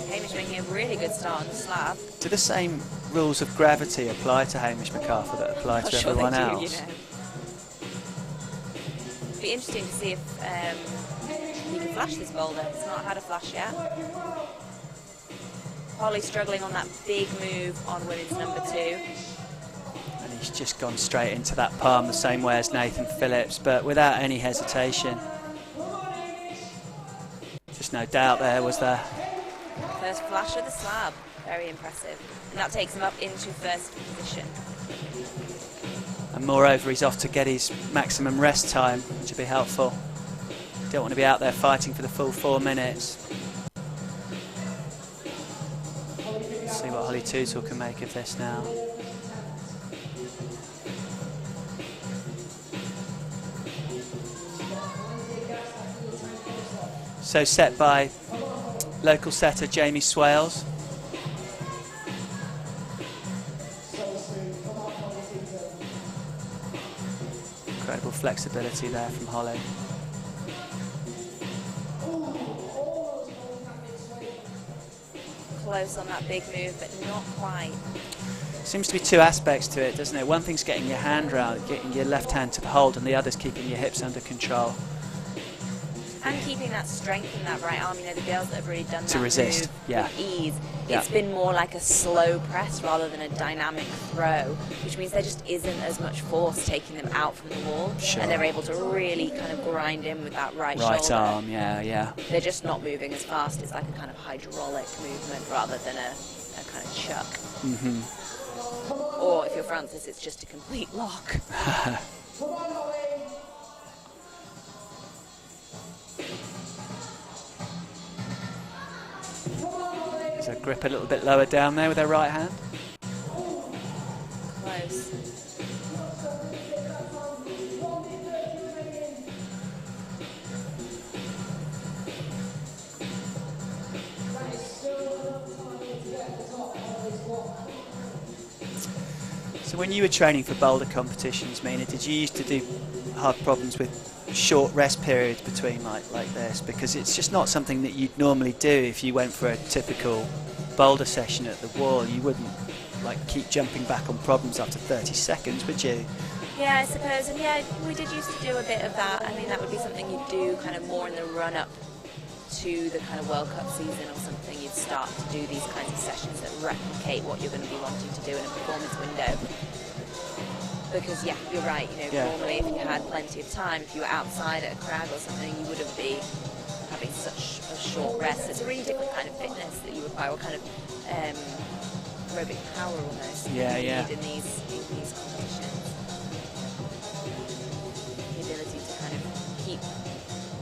Hamish making a really good start on the slab. Do the same rules of gravity apply to Hamish MacArthur that apply to Sure everyone they do, else? you know. It'd be interesting to see if he can flash this boulder. It's not had a flash yet. Holly struggling on that big move on women's number 2. And he's just gone straight into that palm the same way as Nathan Phillips, but without any hesitation. Just no doubt there, was there? First flash of the slab. Very impressive. And that takes him up into first position. And moreover, he's off to get his maximum rest time, which would be helpful. Don't want to be out there fighting for the full 4 minutes. Let's see what Holly Tootill can make of this now. So set by local setter Jamie Swales. Incredible flexibility there from Holly. Close on that big move, but not quite. Seems to be two aspects to it, doesn't it? One thing's getting your hand round, getting your left hand to the hold, and the other's keeping your hips under control. And keeping that strength in that right arm. You know, the girls that have really done To that resist, move yeah. with ease, Yeah. it's been more like a slow press rather than a dynamic throw, which means there just isn't as much force taking them out from the wall. Sure. And they're able to really kind of grind in with that right shoulder. arm, yeah. They're just not moving as fast. It's like a kind of hydraulic movement rather than a kind of chuck. Mm-hmm. Or if you're Francis, it's just a complete lock. So grip a little bit lower down there with her right hand. Close. So when you were training for boulder competitions, Mina, did you used to do hard problems with short rest periods between like this? Because it's just not something that you'd normally do if you went for a typical boulder session at the wall. You wouldn't like keep jumping back on problems after 30 seconds, would you? Yeah, I suppose. And yeah, we did used to do a bit of that. I mean, that would be something you'd do kind of more in the run-up to the kind of World Cup season or something. You'd start to do these kinds of sessions that replicate what you're going to be wanting to do in a performance window. Because yeah, you're right, you know, Yeah. normally if you had plenty of time, if you were outside at a crag or something, you wouldn't be having such a short rest. It's a really different kind of fitness that you require, or kind of aerobic power almost. Yeah, that you yeah. need in these competitions. The ability to kind of keep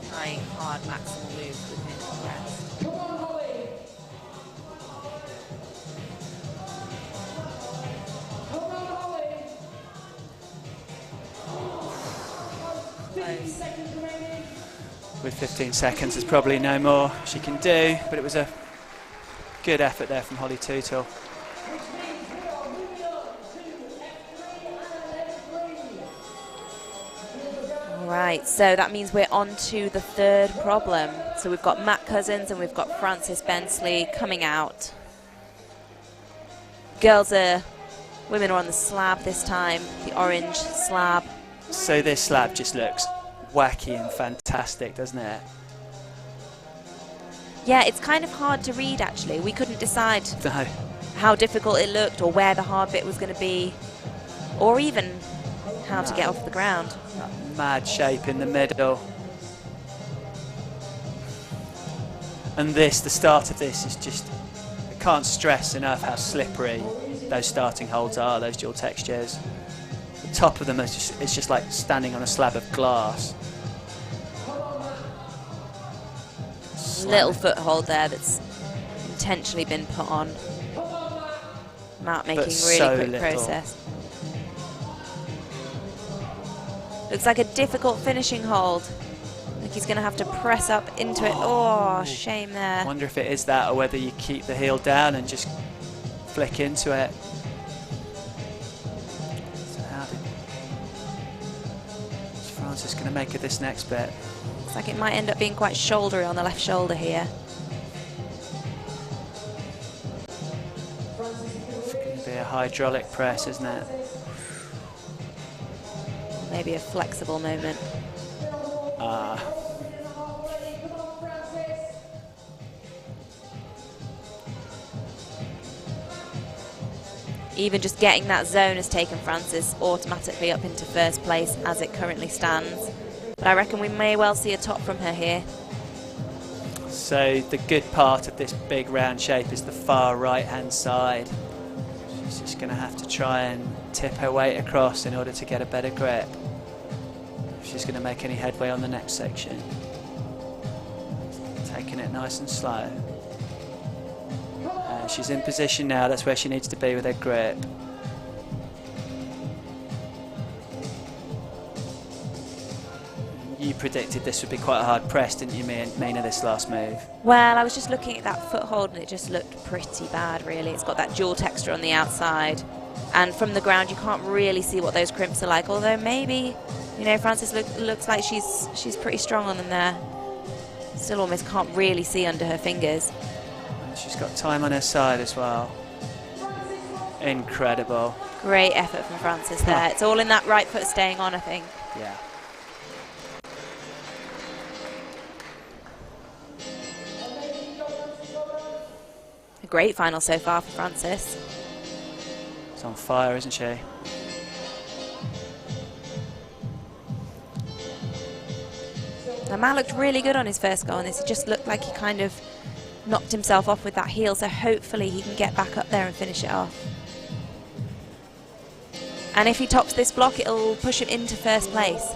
trying hard maximal moves with minimal rest. Come on, Holly! Come on, Holly! 50 seconds remaining. With 15 seconds, there's probably no more she can do, but it was a good effort there from Holly Tootill. Right, so that means we're on to the third problem. So we've got Matt Cousins and we've got Frances Bensley coming out. Women are on the slab this time, the orange slab. So this slab just looks wacky and fantastic, doesn't it? Yeah, it's kind of hard to read actually. We couldn't decide No. how difficult it looked or where the hard bit was going to be, or even how to get off the ground. That mad shape in the middle. And this, the start of this is just, I can't stress enough how slippery those starting holds are, those dual textures. The top of them is just, it's just like standing on a slab of glass. Little foothold there that's intentionally been put on. Matt making really so quick little. process. Looks like a difficult finishing hold. I think he's going to have to press up into it. Oh, shame there. I wonder if it is that or whether you keep the heel down and just flick into it. So how is Francis going to make of this next bit? Looks like it might end up being quite shouldery on the left shoulder here. It's going to be a hydraulic press, isn't it? Maybe a flexible moment. Even just getting that zone has taken Francis automatically up into first place as it currently stands. But I reckon we may well see a top from her here. So the good part of this big round shape is the far right hand side. She's just going to have to try and tip her weight across in order to get a better grip. If she's going to make any headway on the next section. Taking it nice and slow. She's in position now, that's where she needs to be with her grip. You predicted this would be quite a hard press, didn't you, Mina, this last move? Well, I was just looking at that foothold and it just looked pretty bad, really. It's got that dual texture on the outside. And from the ground, you can't really see what those crimps are like. Although maybe, you know, Francis looks like she's pretty strong on them there. Still almost can't really see under her fingers. She's got time on her side as well. Incredible. Great effort from Francis there. It's all in that right foot staying on, I think. Yeah. A great final so far for Francis. She's on fire, isn't she? Now, Matt looked really good on his first go on this. It just looked like he kind of knocked himself off with that heel, so hopefully he can get back up there and finish it off. And if he tops this block, it'll push him into first place.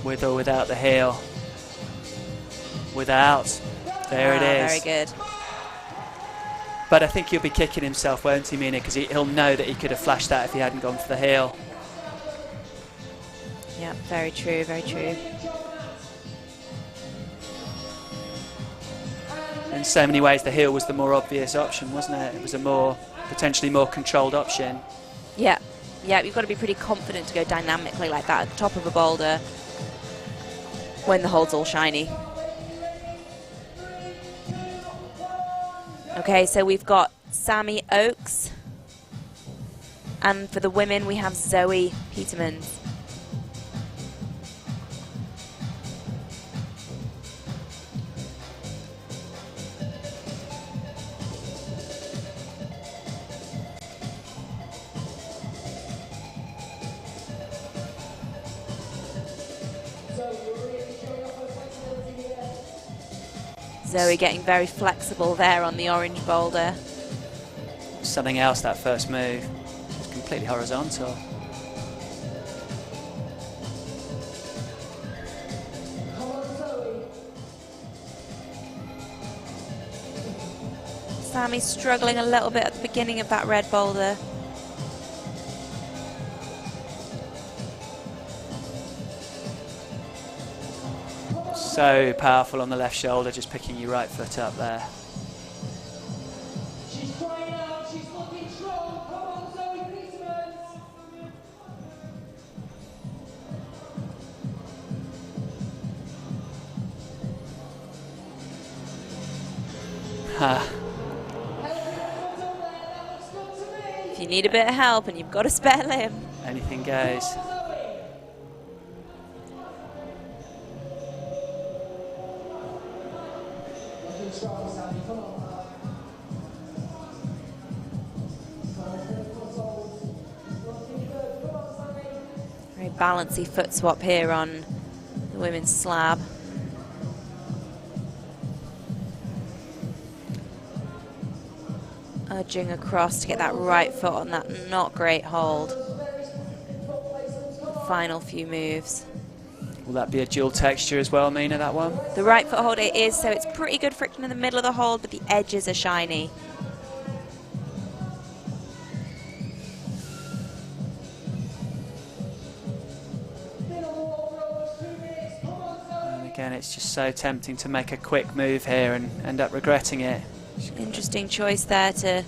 With or without the heel? Without. There it is. Very good. But I think he'll be kicking himself, won't he, Mina? Because he'll know that he could have flashed that if he hadn't gone for the heel. Yeah, very true, very true. In so many ways, the heel was the more obvious option, wasn't it? It was a potentially more controlled option. Yeah, yeah, you've got to be pretty confident to go dynamically like that at the top of a boulder when the hold's all shiny. Okay, so we've got Sammy Oakes, and for the women we have Zoe Petermans. Zoe getting very flexible there on the orange boulder. Something else, that first move. It's completely horizontal. Sammy's struggling a little bit at the beginning of that red boulder. So powerful on the left shoulder, just picking your right foot up there. She's crying out, she's looking strong. Come on, Zoe Peterman. If you need a bit of help and you've got a spare limb. Anything goes. balancy foot swap here on the women's slab. Urging across to get that right foot on that not great hold. Final few moves. Will that be a dual texture as well, Mina, that one? The right foot hold it is, so it's pretty good friction in the middle of the hold, but the edges are shiny. And again, it's just so tempting to make a quick move here and end up regretting it. Interesting choice there to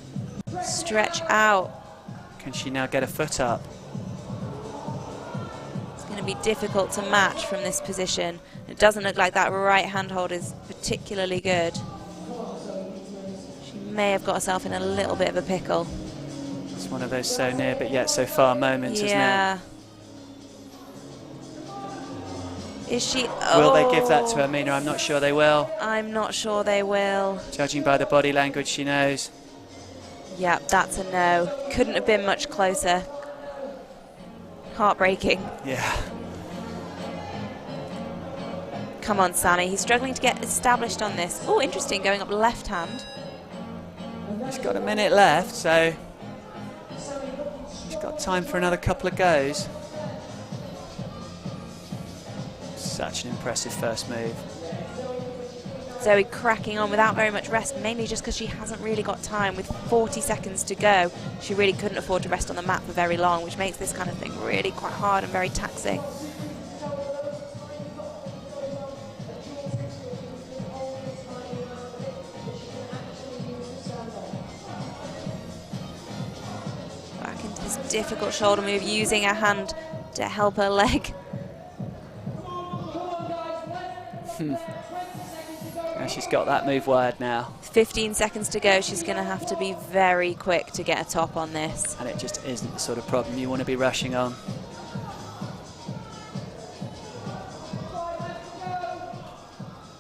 stretch out. Can she now get a foot up? It's going to be difficult to match from this position. It doesn't look like that right hand hold is particularly good. She may have got herself in a little bit of a pickle. It's one of those so near but yet so far moments, isn't it? Is she? Will they give that to her, Mina? I'm not sure they will. I'm not sure they will. Judging by the body language, she knows. Yeah, that's a no. Couldn't have been much closer. Heartbreaking. Yeah. Come on, Sammy. He's struggling to get established on this. Oh, interesting, going up left hand. He's got a minute left, so he's got time for another couple of goes. Such an impressive first move. Zoe cracking on without very much rest, mainly just because she hasn't really got time. With 40 seconds to go, she really couldn't afford to rest on the mat for very long, which makes this kind of thing really quite hard and very taxing. Back into this difficult shoulder move, using her hand to help her leg. And she's got that move wired now. 15 seconds to go. She's going to have to be very quick to get a top on this. And it just isn't the sort of problem you want to be rushing on.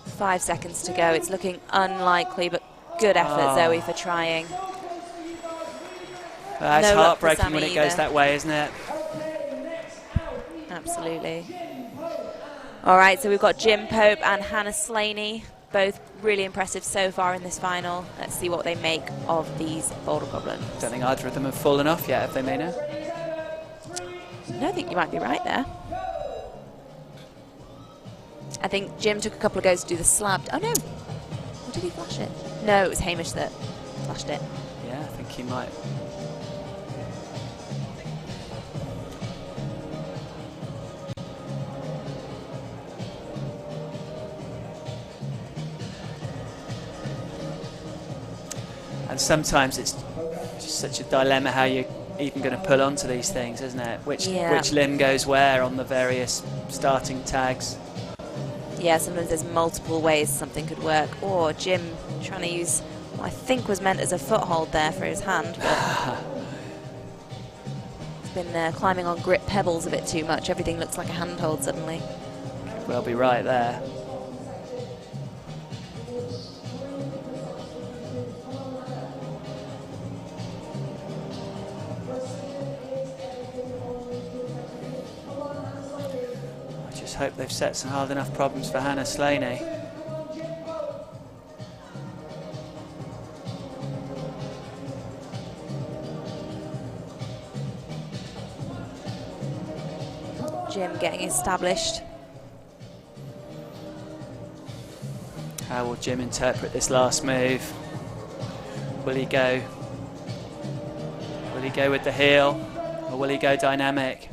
Five seconds to go. It's looking unlikely, but good effort, Zoe, for trying. It's No luck for heartbreaking Sammy when it goes either. that way, isn't it? Absolutely. All right, so we've got Jim Pope and Hannah Slaney, both really impressive so far in this final. Let's see what they make of these boulder goblins. Don't think either of them have fallen off yet, have they, Mina? No, I think you might be right there. I think Jim took a couple of goes to do the slab. Oh, no. Or did he flash it? No, it was Hamish that flashed it. Yeah, I think he might. And sometimes it's just such a dilemma how you're even going to pull onto these things, isn't it? Which limb goes where on the various starting tags. Yeah, sometimes there's multiple ways something could work. Or Jim trying to use what I think was meant as a foothold there for his hand, but he's been climbing on grit pebbles a bit too much. Everything looks like a handhold suddenly. Could well be right there. Hope they've set some hard enough problems for Hannah Slaney. Jim getting established. How will Jim interpret this last move? Will he go? Will he go with the heel, or will he go dynamic?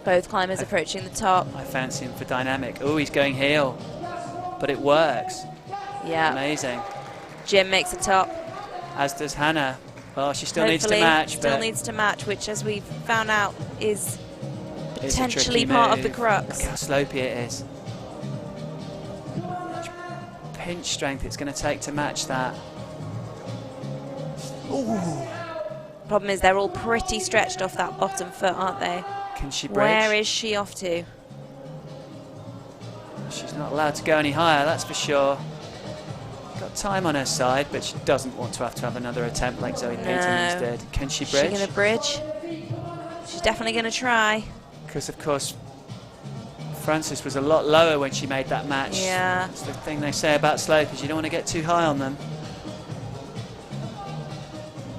Both climbers approaching the top. I fancy him for dynamic. Oh, he's going heel, but it works. Yeah. Amazing. Jim makes a top. As does Hannah. Well, she still Hopefully needs to match. Still but needs to match, which, as we've found out, is it's a potentially tricky part of move. the crux. Look how slopey it is. Pinch strength it's going to take to match that. Ooh. Problem is they're all pretty stretched off that bottom foot, aren't they? Can she bridge? Where is she off to? She's not allowed to go any higher, that's for sure. Got time on her side, but she doesn't want to have another attempt like Zoe Payton did. Can she Is bridge? she going to bridge? She's definitely going to try. Because, of course, Frances was a lot lower when she made that match. Yeah. That's the thing they say about slopers, you don't want to get too high on them.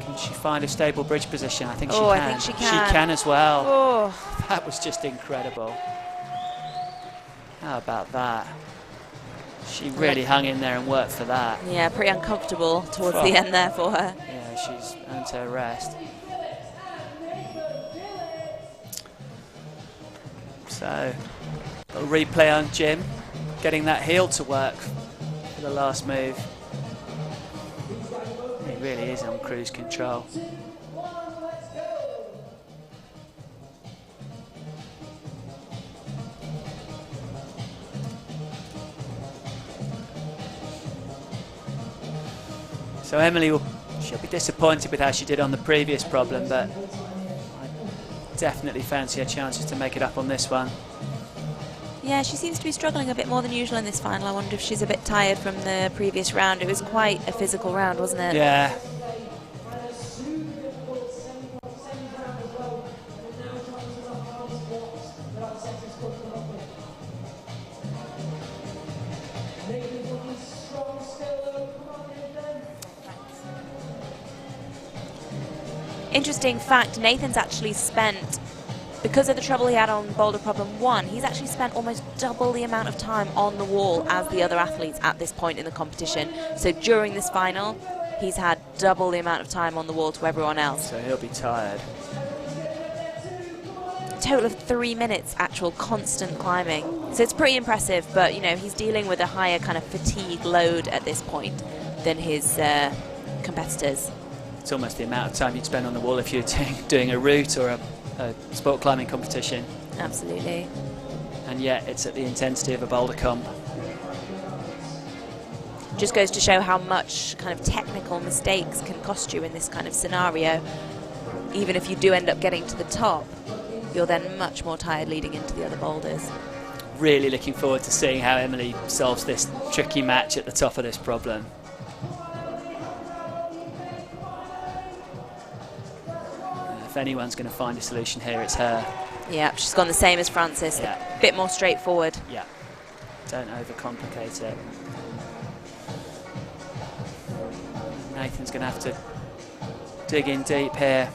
Can she find a stable bridge position? I think she can. I think she can. She can as well. Oh. That was just incredible. How about that? She really hung in there and worked for that. Yeah, pretty uncomfortable towards the end there for her. Yeah, she's earned her rest. So, a replay on Jim, getting that heel to work for the last move. He really is on cruise control. So Emily she'll be disappointed with how she did on the previous problem, but I definitely fancy her chances to make it up on this one. Yeah, she seems to be struggling a bit more than usual in this final. I wonder if she's a bit tired from the previous round. It was quite a physical round, wasn't it? Yeah. Interesting fact, Nathan's actually spent, because of the trouble he had on Boulder Problem 1, he's actually spent almost double the amount of time on the wall as the other athletes at this point in the competition. So during this final, he's had double the amount of time on the wall to everyone else. So he'll be tired. A total of 3 minutes actual constant climbing. So it's pretty impressive, but you know, he's dealing with a higher kind of fatigue load at this point than his competitors. It's almost the amount of time you'd spend on the wall if you're doing a route or a sport climbing competition. Absolutely. And yet it's at the intensity of a boulder comp. Just goes to show how much kind of technical mistakes can cost you in this kind of scenario. Even if you do end up getting to the top, you're then much more tired leading into the other boulders. Really looking forward to seeing how Emily solves this tricky match at the top of this problem. If anyone's going to find a solution here, it's her. Yeah, she's gone the same as Frances, Yeah. a bit more straightforward. Yeah, don't overcomplicate it. Nathan's going to have to dig in deep here.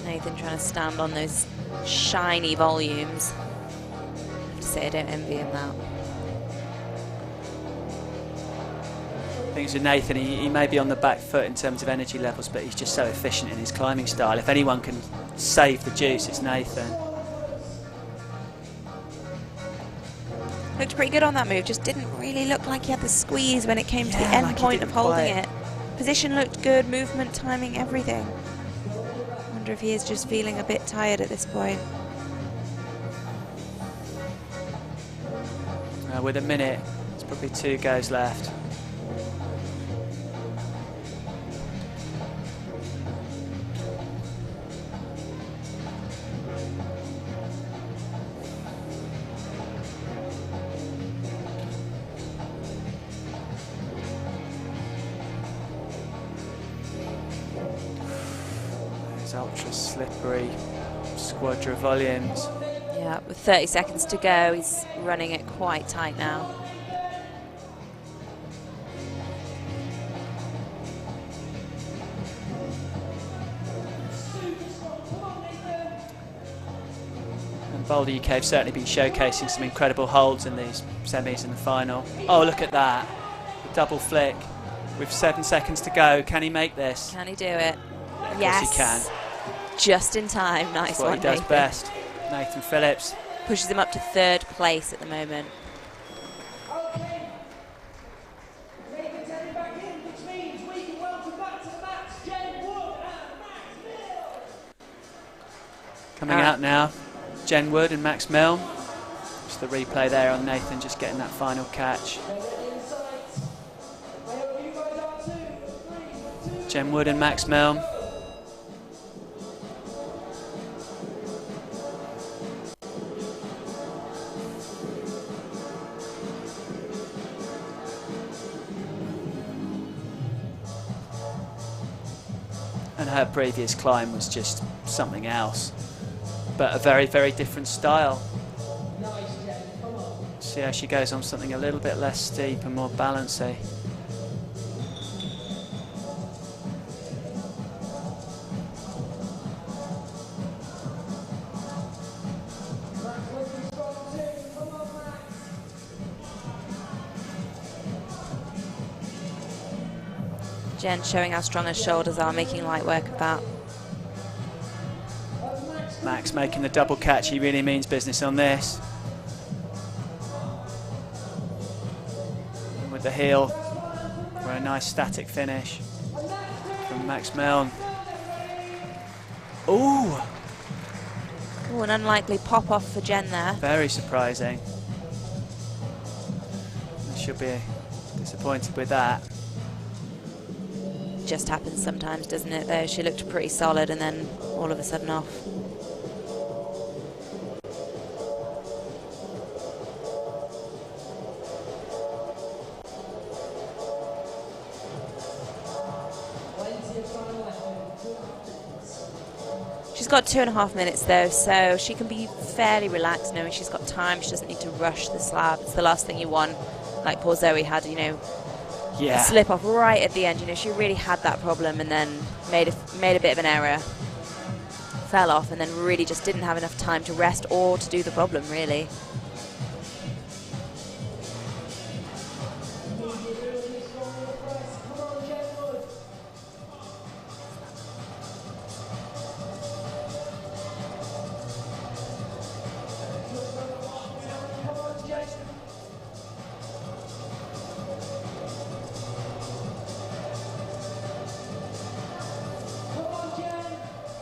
Nathan trying to stand on those shiny volumes. I have to say I don't envy him that. Things with Nathan, he may be on the back foot in terms of energy levels, but he's just so efficient in his climbing style. If anyone can save the juice, it's Nathan. Looked pretty good on that move, just didn't really look like he had the squeeze when it came to the Yeah, end like he point of didn't holding quite. it. Position looked good, movement, timing, everything. Wonder if he is just feeling a bit tired at this point. With a minute, there's probably 2 goes left. Ultra slippery Squadra volumes. Yeah, with 30 seconds to go, he's running it quite tight now. And BoulderUK have certainly been showcasing some incredible holds in these semis and the final. Oh, look at that. The double flick with 7 seconds to go. Can he make this? Can he do it? Of course Yes. he can. Just in time. Nice That's what one, he does Nathan. best. Nathan Phillips. Pushes him up to 3rd place at the moment. Nathan's heading back in, which means we can welcome back to the match Jen Wood and Max Mill. Coming out now, Jen Wood and Max Mill. Just the replay there on Nathan just getting that final catch. Jen Wood and Max Milne. And her previous climb was just something else, but a very, very different style. See how she goes on something a little bit less steep and more balancy. Jen showing how strong her shoulders are, making light work of that. Max making the double catch. He really means business on this. With the heel for a nice static finish from Max Milne. Ooh! Ooh, an unlikely pop off for Jen there. Very surprising. She'll be disappointed with that. Just happens sometimes, doesn't it, though? She looked pretty solid and then all of a sudden off. She's got 2.5 minutes though, so she can be fairly relaxed knowing she's got time. She doesn't need to rush the slab. It's the last thing you want, like poor Zoe had, you know, a slip off right at the end. You know, she really had that problem and then made a bit of an error, fell off, and then really just didn't have enough time to rest or to do the problem, really.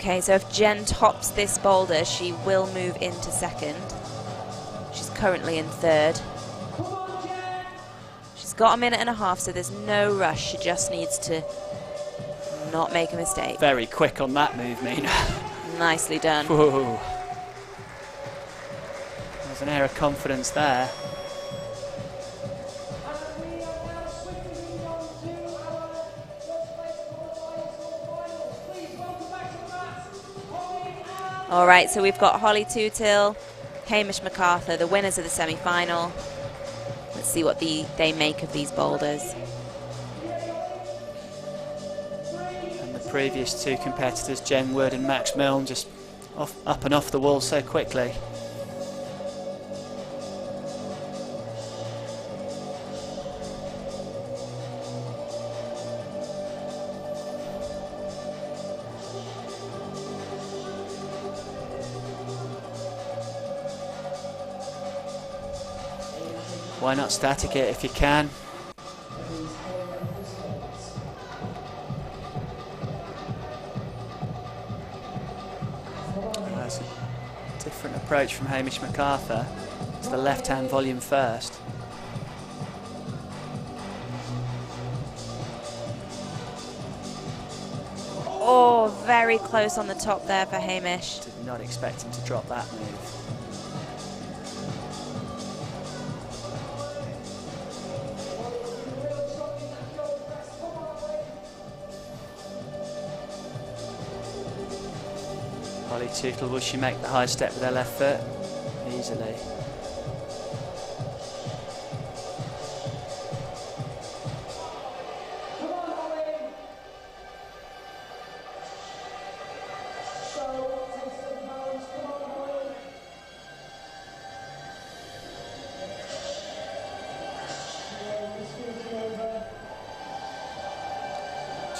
Okay, so if Jen tops this boulder, she will move into second. She's currently in third. She's got 1.5 minutes, so there's no rush. She just needs to not make a mistake. Very quick on that move, Mina. Nicely done. Whoa. There's an air of confidence there. All right, so we've got Holly Tootill, Hamish MacArthur, the winners of the semi-final. Let's see what they make of these boulders. And the previous two competitors, Jen Wood and Max Milne, just up and off the wall so quickly. Why not static it if you can? That's a different approach from Hamish MacArthur. It's the left-hand volume first. Oh, very close on the top there for Hamish. Did not expect him to drop that move. Holly Tootill, will she make the high step with her left foot? Easily.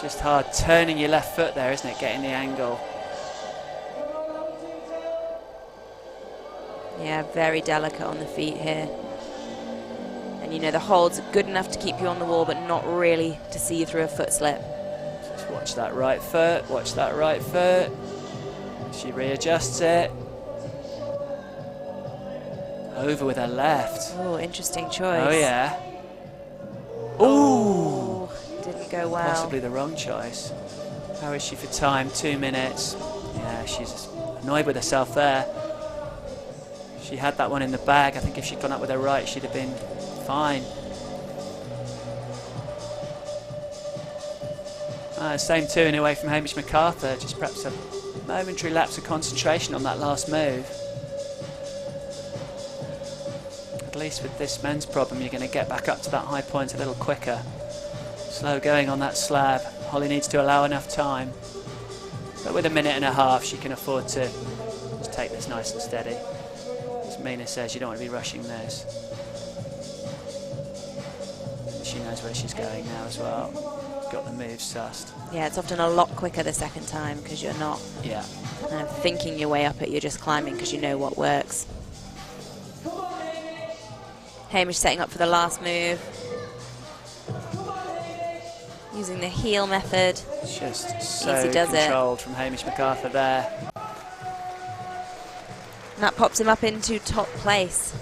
Just hard turning your left foot there, isn't it? Getting the angle. Yeah, very delicate on the feet here. And you know, the holds are good enough to keep you on the wall, but not really to see you through a foot slip. Just watch that right foot, watch that right foot. She readjusts it. Over with her left. Oh, interesting choice. Oh, yeah. Oh, didn't go well. Possibly the wrong choice. How is she for time? 2 minutes. Yeah, she's annoyed with herself there. She had that one in the bag. I think if she'd gone up with her right, she'd have been fine. Same 2 away from Hamish MacArthur. Just perhaps a momentary lapse of concentration on that last move. At least with this men's problem, you're going to get back up to that high point a little quicker. Slow going on that slab. Holly needs to allow enough time. But with 1.5 minutes, she can afford to just take this nice and steady. As Mina says, you don't want to be rushing this. She knows where she's going now as well. She's got the moves sussed. Yeah, it's often a lot quicker the second time because you're not kind of thinking your way up it, you're just climbing because you know what works. Hamish setting up for the last move. Using the heel method. Just so Easy does controlled from Hamish MacArthur there. And that pops him up into top place.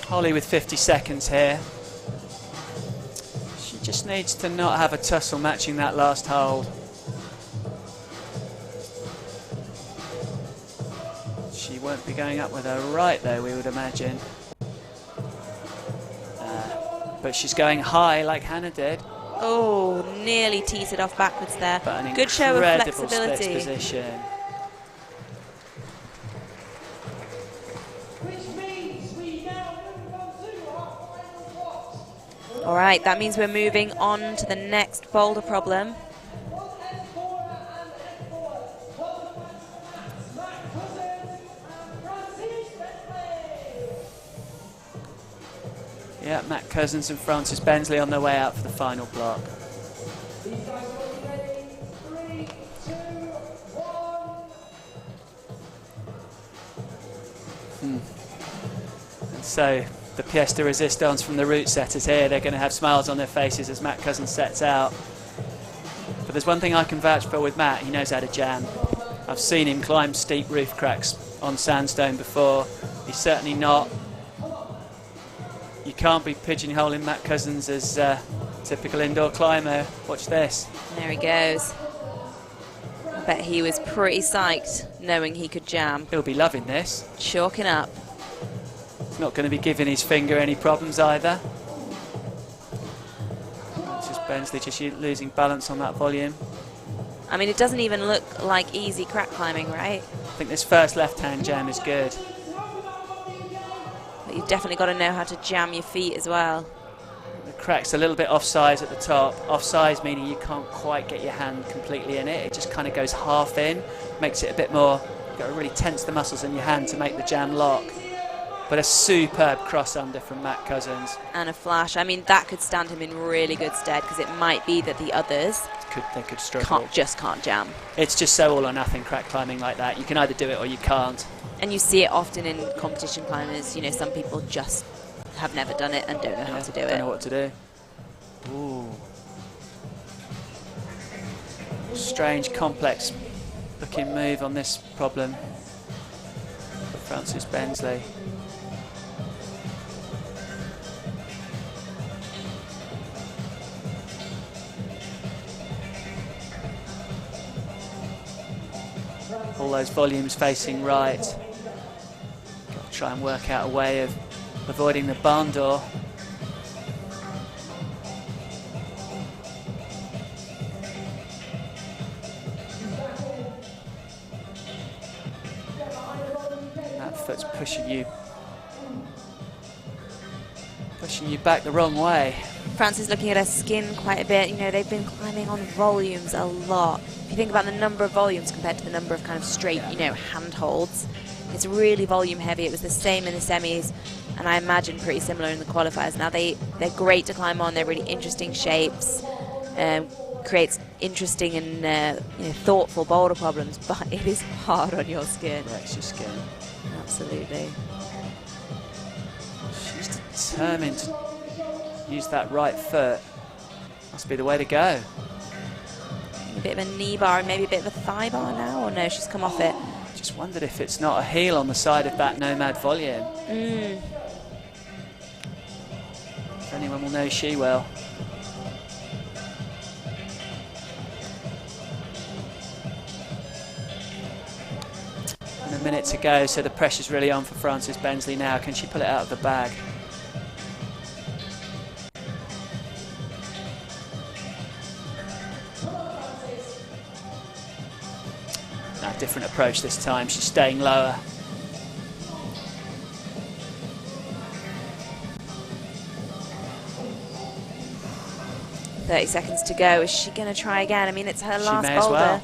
Holly with 50 seconds here. She just needs to not have a tussle matching that last hold. She won't be going up with her right though, we would imagine. But she's going high like Hannah did. Oh, nearly teased it off backwards there. But an good show of incredible flexibility. splits position. Which means we now move on to our final box. All right, that means we're moving on to the next boulder problem. Yeah, Matt Cousins and Francis Bensley on their way out for the final block. These guys are ready. 3, 2, 1. And so the pièce de résistance from the route setters here. They're going to have smiles on their faces as Matt Cousins sets out. But there's one thing I can vouch for with Matt. He knows how to jam. I've seen him climb steep roof cracks on sandstone before. He's certainly not. You can't be pigeonholing Matt Cousins as a typical indoor climber. Watch this. There he goes. I bet he was pretty psyched knowing he could jam. He'll be loving this. Chalking up. He's not going to be giving his finger any problems either. It's just Bensley just losing balance on that volume. I mean, it doesn't even look like easy crack climbing, right? I think this first left-hand jam is good. But you've definitely got to know how to jam your feet as well. The crack's a little bit offsides at the top. Offsides meaning you can't quite get your hand completely in it. It just kind of goes half in, makes it a bit more, you've got to really tense the muscles in your hand to make the jam lock. But a superb cross under from Matt Cousins. And a flash. I mean, that could stand him in really good stead because it might be that the others They could struggle. can't jam. It's just so all or nothing crack climbing like that. You can either do it or you can't. And you see it often in competition climbers. You know, some people just have never done it and don't know how to do it. Don't know what to do. Ooh. Strange, complex looking move on this problem for Francis Bensley. All those volumes facing right. Got to try and work out a way of avoiding the barn door. That foot's pushing you back the wrong way. Francis looking at her skin quite a bit. You know, they've been climbing on volumes a lot. If you think about the number of volumes compared to the number of kind of straight, you know, handholds, it's really volume heavy. It was the same in the semis, and I imagine pretty similar in the qualifiers. Now they're great to climb on. They're really interesting shapes, creates interesting and you know, thoughtful boulder problems, but it is hard on your skin. Wrecks your skin. Absolutely. She's determined to use that right foot. Must be the way to go. A bit of a knee bar and maybe a bit of a thigh bar now, or no, she's come off it. Just Wondered if it's not a heel on the side of that Nomad volume. If anyone will know, she will. And a minute to go, so the pressure's really on for Frances Bensley now. Can she pull it out of the bag? A different approach this time. She's staying lower. "30 seconds to go. Is she going to try again? I mean, it's her last She may as boulder. well.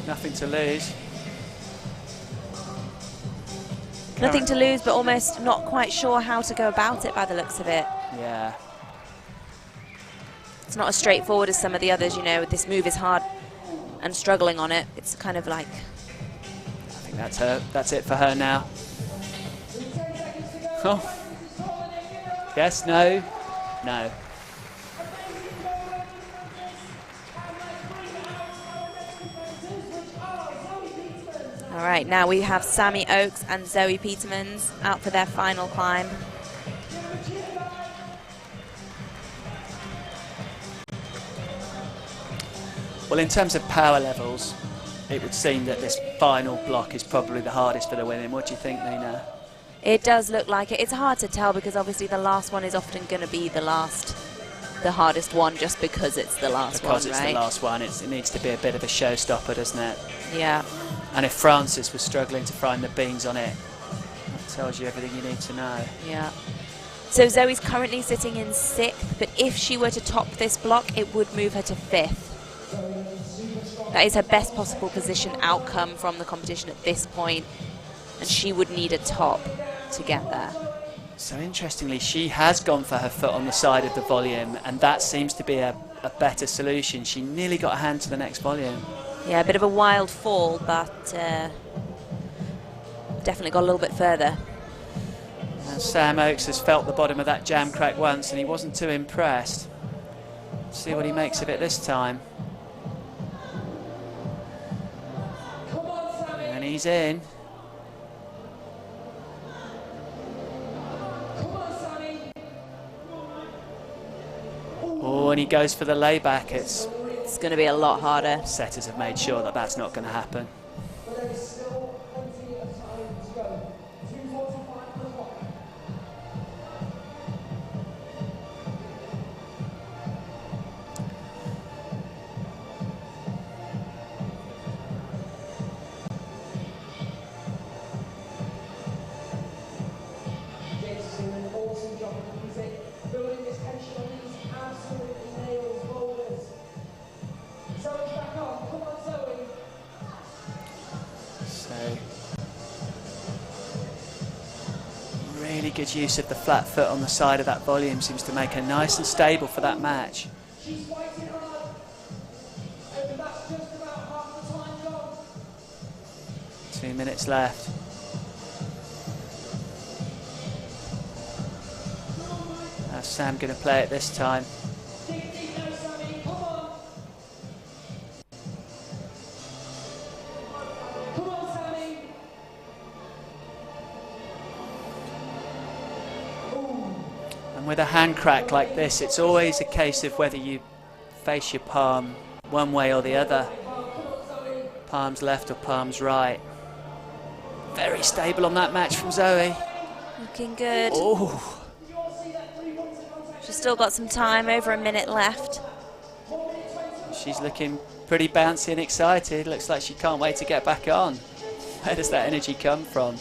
Nothing to lose. Nothing to lose, but almost not quite sure how to go about it by the looks of it. Yeah. It's not as straightforward as some of the others, you know. This move is hard and struggling on it. It's kind of like... I think that's her. That's it for her now. Oh. Yes, no, no. All right, now we have Sammy Oakes and Zoe Petermans out for their final climb. Well, in terms of power levels, it would seem that this final block is probably the hardest for the women. What do you think, Mina? It does look like it. It's hard to tell because obviously the last one is often going to be the hardest one just because it's the last one, Because it's the last one, it needs to be a bit of a showstopper, doesn't it? Yeah. And if Frances was struggling to find the beans on it, that tells you everything you need to know. Yeah. So Zoe's currently sitting in 6th, but if she were to top this block, it would move her to 5th. That is her best possible position outcome from the competition at this point, and she would need a top to get there. So interestingly, she has gone for her foot on the side of the volume, and that seems to be a better solution. She nearly got a hand to the next volume. Yeah, a bit of a wild fall, but definitely got a little bit further. And Sam Oakes has felt the bottom of that jam crack once, and he wasn't too impressed. See what he makes of it this time. And he's in. Oh, and he goes for the layback. It's going to be a lot harder. Setters have made sure that that's not going to happen. Really good use of the flat foot on the side of that volume. Seems to make her nice and stable for that match. 2 minutes left. How's Sam going to play it this time? With a hand crack like this, it's always a case of whether you face your palm one way or the other. Palms left or palms right. Very stable on that match from Zoe. Looking good. Oh. She's still got some time, over a minute left. She's looking pretty bouncy and excited. Looks like she can't wait to get back on. Where does that energy come from?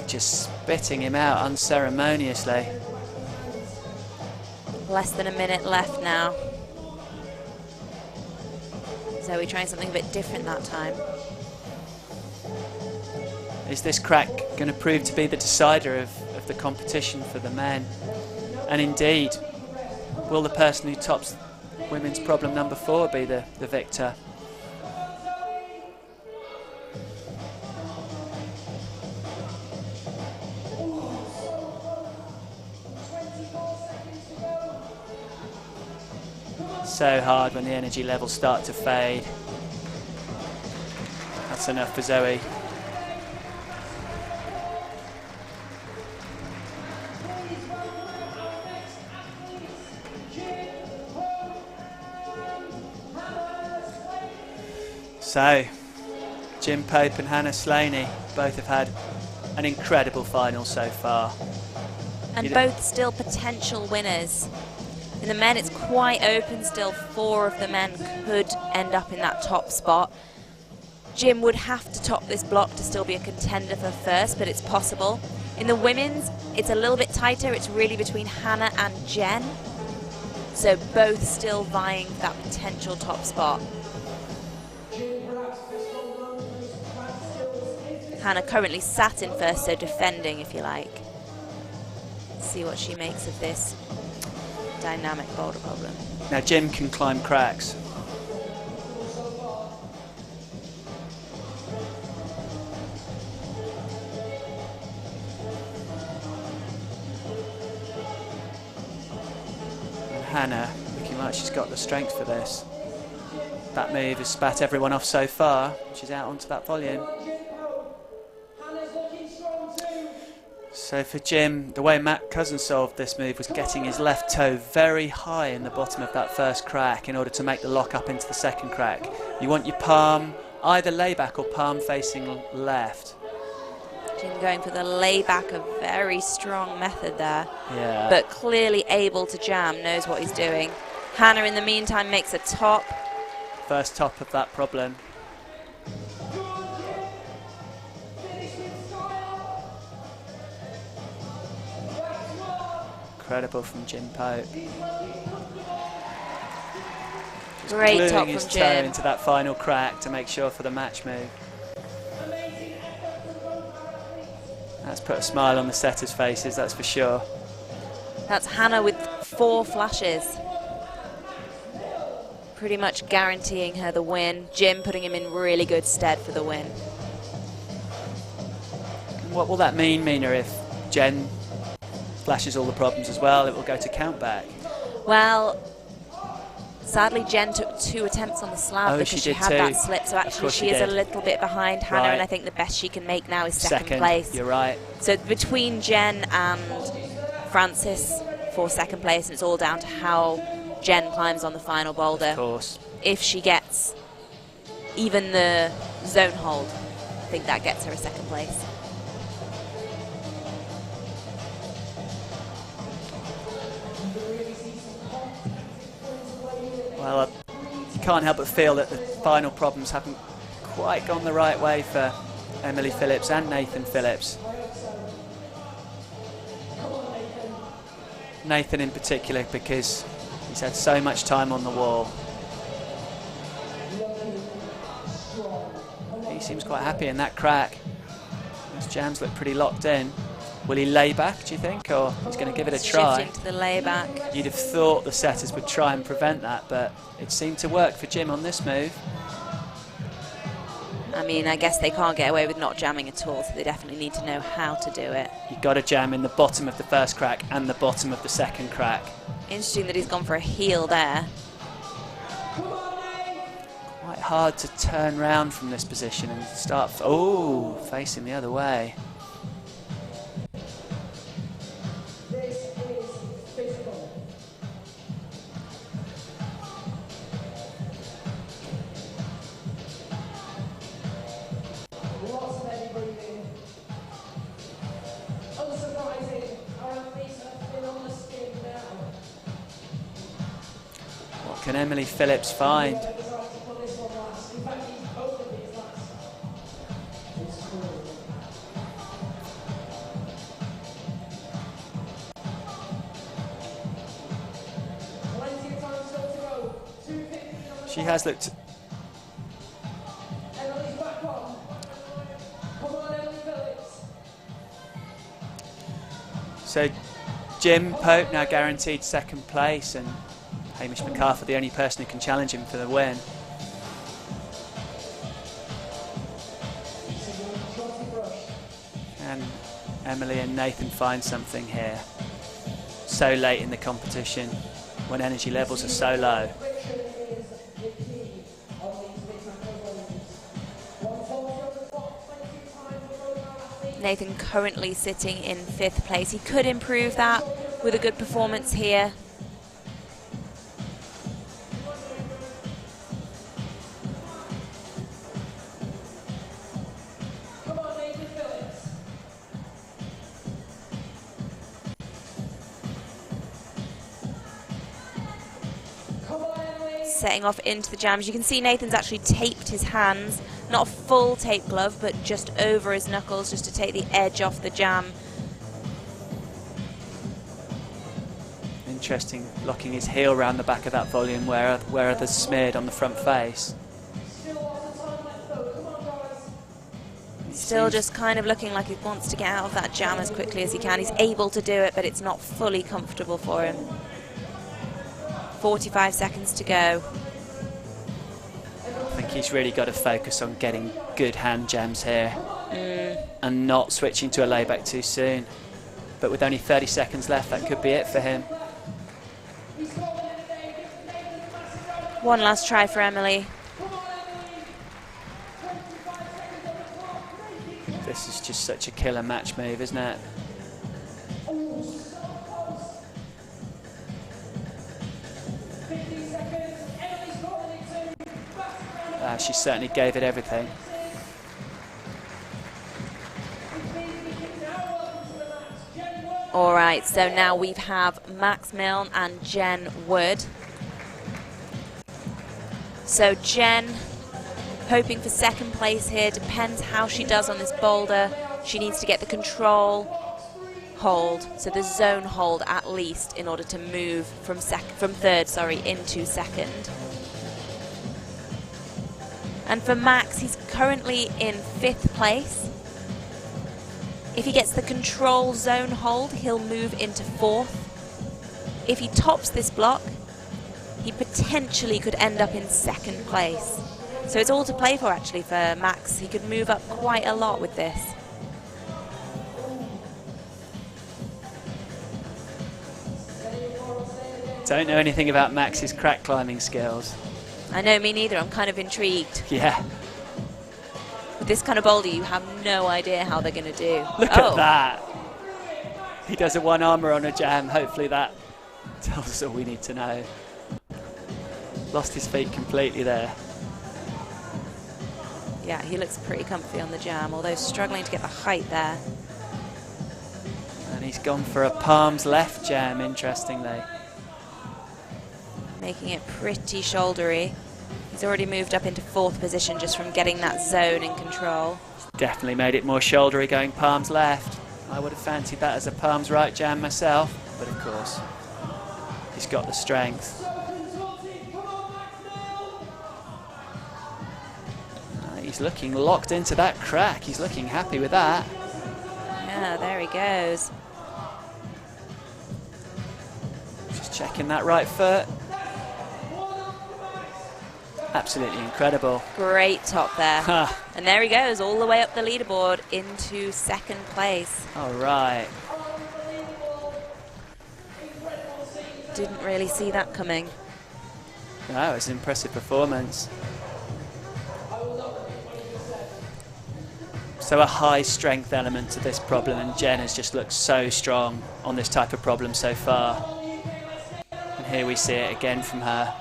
Just spitting him out unceremoniously. Less than a minute left now. Zoe trying something a bit different that time. Is this crack going to prove to be the decider of the competition for the men? And indeed, will the person who tops women's problem number 4 be the victor? so hard when the energy levels start to fade. That's enough for Zoe. So, Jim Pope and Hannah Slaney both have had an incredible final so far. And both still potential winners. In the men, it's quite open still. 4 of the men could end up in that top spot. Jim would have to top this block to still be a contender for first, but it's possible. In the women's, it's a little bit tighter. It's really between Hannah and Jen. So both still vying for that potential top spot. Hannah currently sat in first, so defending, if you like. See what she makes of this dynamic boulder problem. Now Jim can climb cracks. And Hannah, looking like she's got the strength for this. That move has spat everyone off so far. She's out onto that volume. So for Jim, the way Matt Cousin solved this move was getting his left toe very high in the bottom of that first crack in order to make the lock up into the second crack. You want your palm either layback or palm facing left. Jim going for the layback, a very strong method there. Yeah. But clearly able to jam, knows what he's doing. Hannah in the meantime makes a top. First top of that problem. Incredible from Jim Pope. Just Great top gluing his from toe Jim. into that final crack to make sure for the match move. That's put a smile on the setters' faces, that's for sure. That's Hannah with 4 flashes. Pretty much guaranteeing her the win. Jim putting him in really good stead for the win. And what will that mean, Mina, if Jen flashes all the problems as well? It will go to count back. Well, sadly Jen took 2 attempts on the slab because she had that slip, so actually she is a little bit behind Hannah, Right. and I think the best she can make now is second place. You're right. So between Jen and Frances for second place, and it's all down to how Jen climbs on the final boulder. Of course. If she gets even the zone hold, I think that gets her a second place. Well, you can't help but feel that the final problems haven't quite gone the right way for Emily Phillips and Nathan Phillips. Nathan in particular, because he's had so much time on the wall. He seems quite happy in that crack. His jams look pretty locked in. Will he lay back, do you think, or he's going to give it a try? Shifting to the layback. You'd have thought the setters would try and prevent that, but it seemed to work for Jim on this move. I mean, I guess they can't get away with not jamming at all, so they definitely need to know how to do it. You've got to jam in the bottom of the first crack and the bottom of the second crack. Interesting that he's gone for a heel there. Quite hard to turn round from this position and start, oh, facing the other way. What can Emily Phillips find? She has looked. So Jim Pope now guaranteed second place, and Hamish McCarthy the only person who can challenge him for the win. And Emily and Nathan find something here. So late in the competition, when energy levels are so low. Nathan currently sitting in 5th place. He could improve that with a good performance here. Setting off into the jams. You can see Nathan's actually taped his hands, not a full tape glove, but just over his knuckles, just to take the edge off the jam. Interesting, locking his heel around the back of that volume where others smeared on the front face. Still just kind of looking like he wants to get out of that jam as quickly as he can. He's able to do it, but it's not fully comfortable for him. 45 seconds to go. I think he's really got to focus on getting good hand jams here and not switching to a layback too soon. But with only 30 seconds left, that could be it for him. One last try for Emily. This is just such a killer match move, isn't it? She certainly gave it everything. All right, so now we have Max Milne and Jen Wood. So Jen, hoping for 2nd place here, depends how she does on this boulder. She needs to get the control hold, so the zone hold at least, in order to move from 3rd, into 2nd. And for Max, he's currently in 5th place. If he gets the control zone hold, he'll move into 4th. If he tops this block, he potentially could end up in 2nd place. So it's all to play for, actually, for Max. He could move up quite a lot with this. Don't know anything about Max's crack climbing skills. I know, me neither. I'm kind of intrigued. Yeah. With this kind of boulder, you have no idea how they're going to do. Look at that. He does a one-armer on a jam. Hopefully that tells us all we need to know. Lost his feet completely there. Yeah, he looks pretty comfy on the jam, although struggling to get the height there. And he's gone for a palms left jam, interestingly. Making it pretty shouldery. He's already moved up into 4th position just from getting that zone in control. Definitely made it more shouldery going palms left. I would have fancied that as a palms right jam myself, but of course, he's got the strength. He's looking locked into that crack. He's looking happy with that. Yeah, there he goes. Just checking that right foot. Absolutely incredible. Great top there. And there he goes, all the way up the leaderboard into 2nd place. All right. Didn't really see that coming. No, it's an impressive performance. So a high strength element to this problem, and Jen has just looked so strong on this type of problem so far. And here we see it again from her.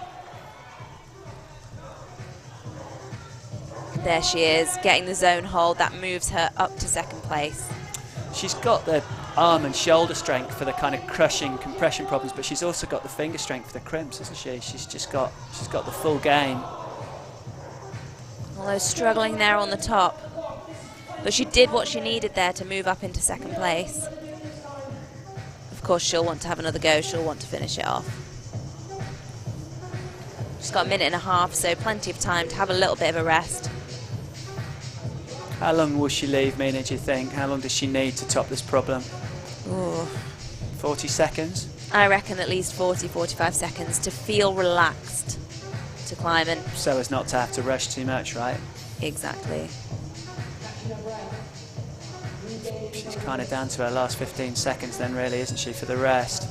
There she is, getting the zone hold. That moves her up to 2nd place. She's got the arm and shoulder strength for the kind of crushing compression problems, but she's also got the finger strength for the crimps, hasn't she? She's got the full game. Although struggling there on the top. But she did what she needed there to move up into 2nd place. Of course, she'll want to have another go. She'll want to finish it off. She's got a minute and a half, so plenty of time to have a little bit of a rest. How long will she leave, Mina, do you think? How long does she need to top this problem? Ooh. 40 seconds? I reckon at least 40, 45 seconds to feel relaxed to climb in. So as not to have to rush too much, right? Exactly. She's kind of down to her last 15 seconds then, really, isn't she, for the rest?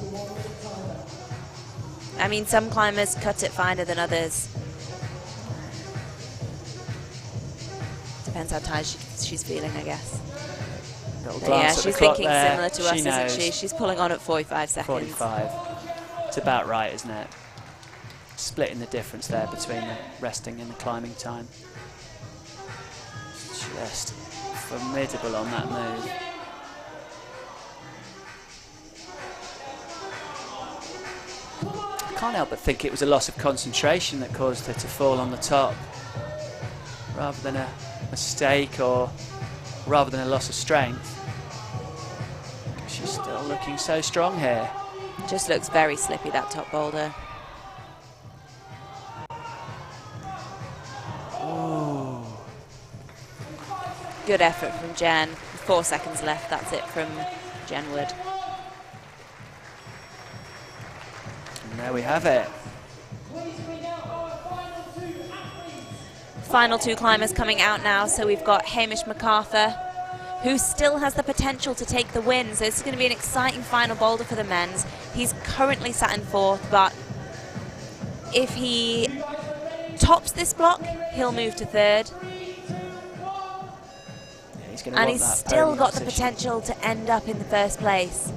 I mean, some climbers cut it finer than others. Depends how tired she's feeling, I guess. Little But glance yeah, at the she's clock thinking there. similar to us, She knows. isn't she? She's pulling on at 45 seconds. 45. It's about right, isn't it? Splitting the difference there between the resting and the climbing time. Just formidable on that move. I can't help but think it was a loss of concentration that caused her to fall on the top, rather than a mistake or rather than a loss of strength. She's still looking so strong here. Just looks very slippy, that top boulder. Ooh. Good effort from Jen. 4 seconds left, that's it from Jen Wood. And there we have it. Final 2 climbers coming out now, so we've got Hamish MacArthur, who still has the potential to take the win, so this is going to be an exciting final boulder for the men's. He's currently sat in 4th, but if he tops this block, he'll move to 3rd. Yeah, he's gonna And want he's that still podium got the position. potential to end up in the 1st place,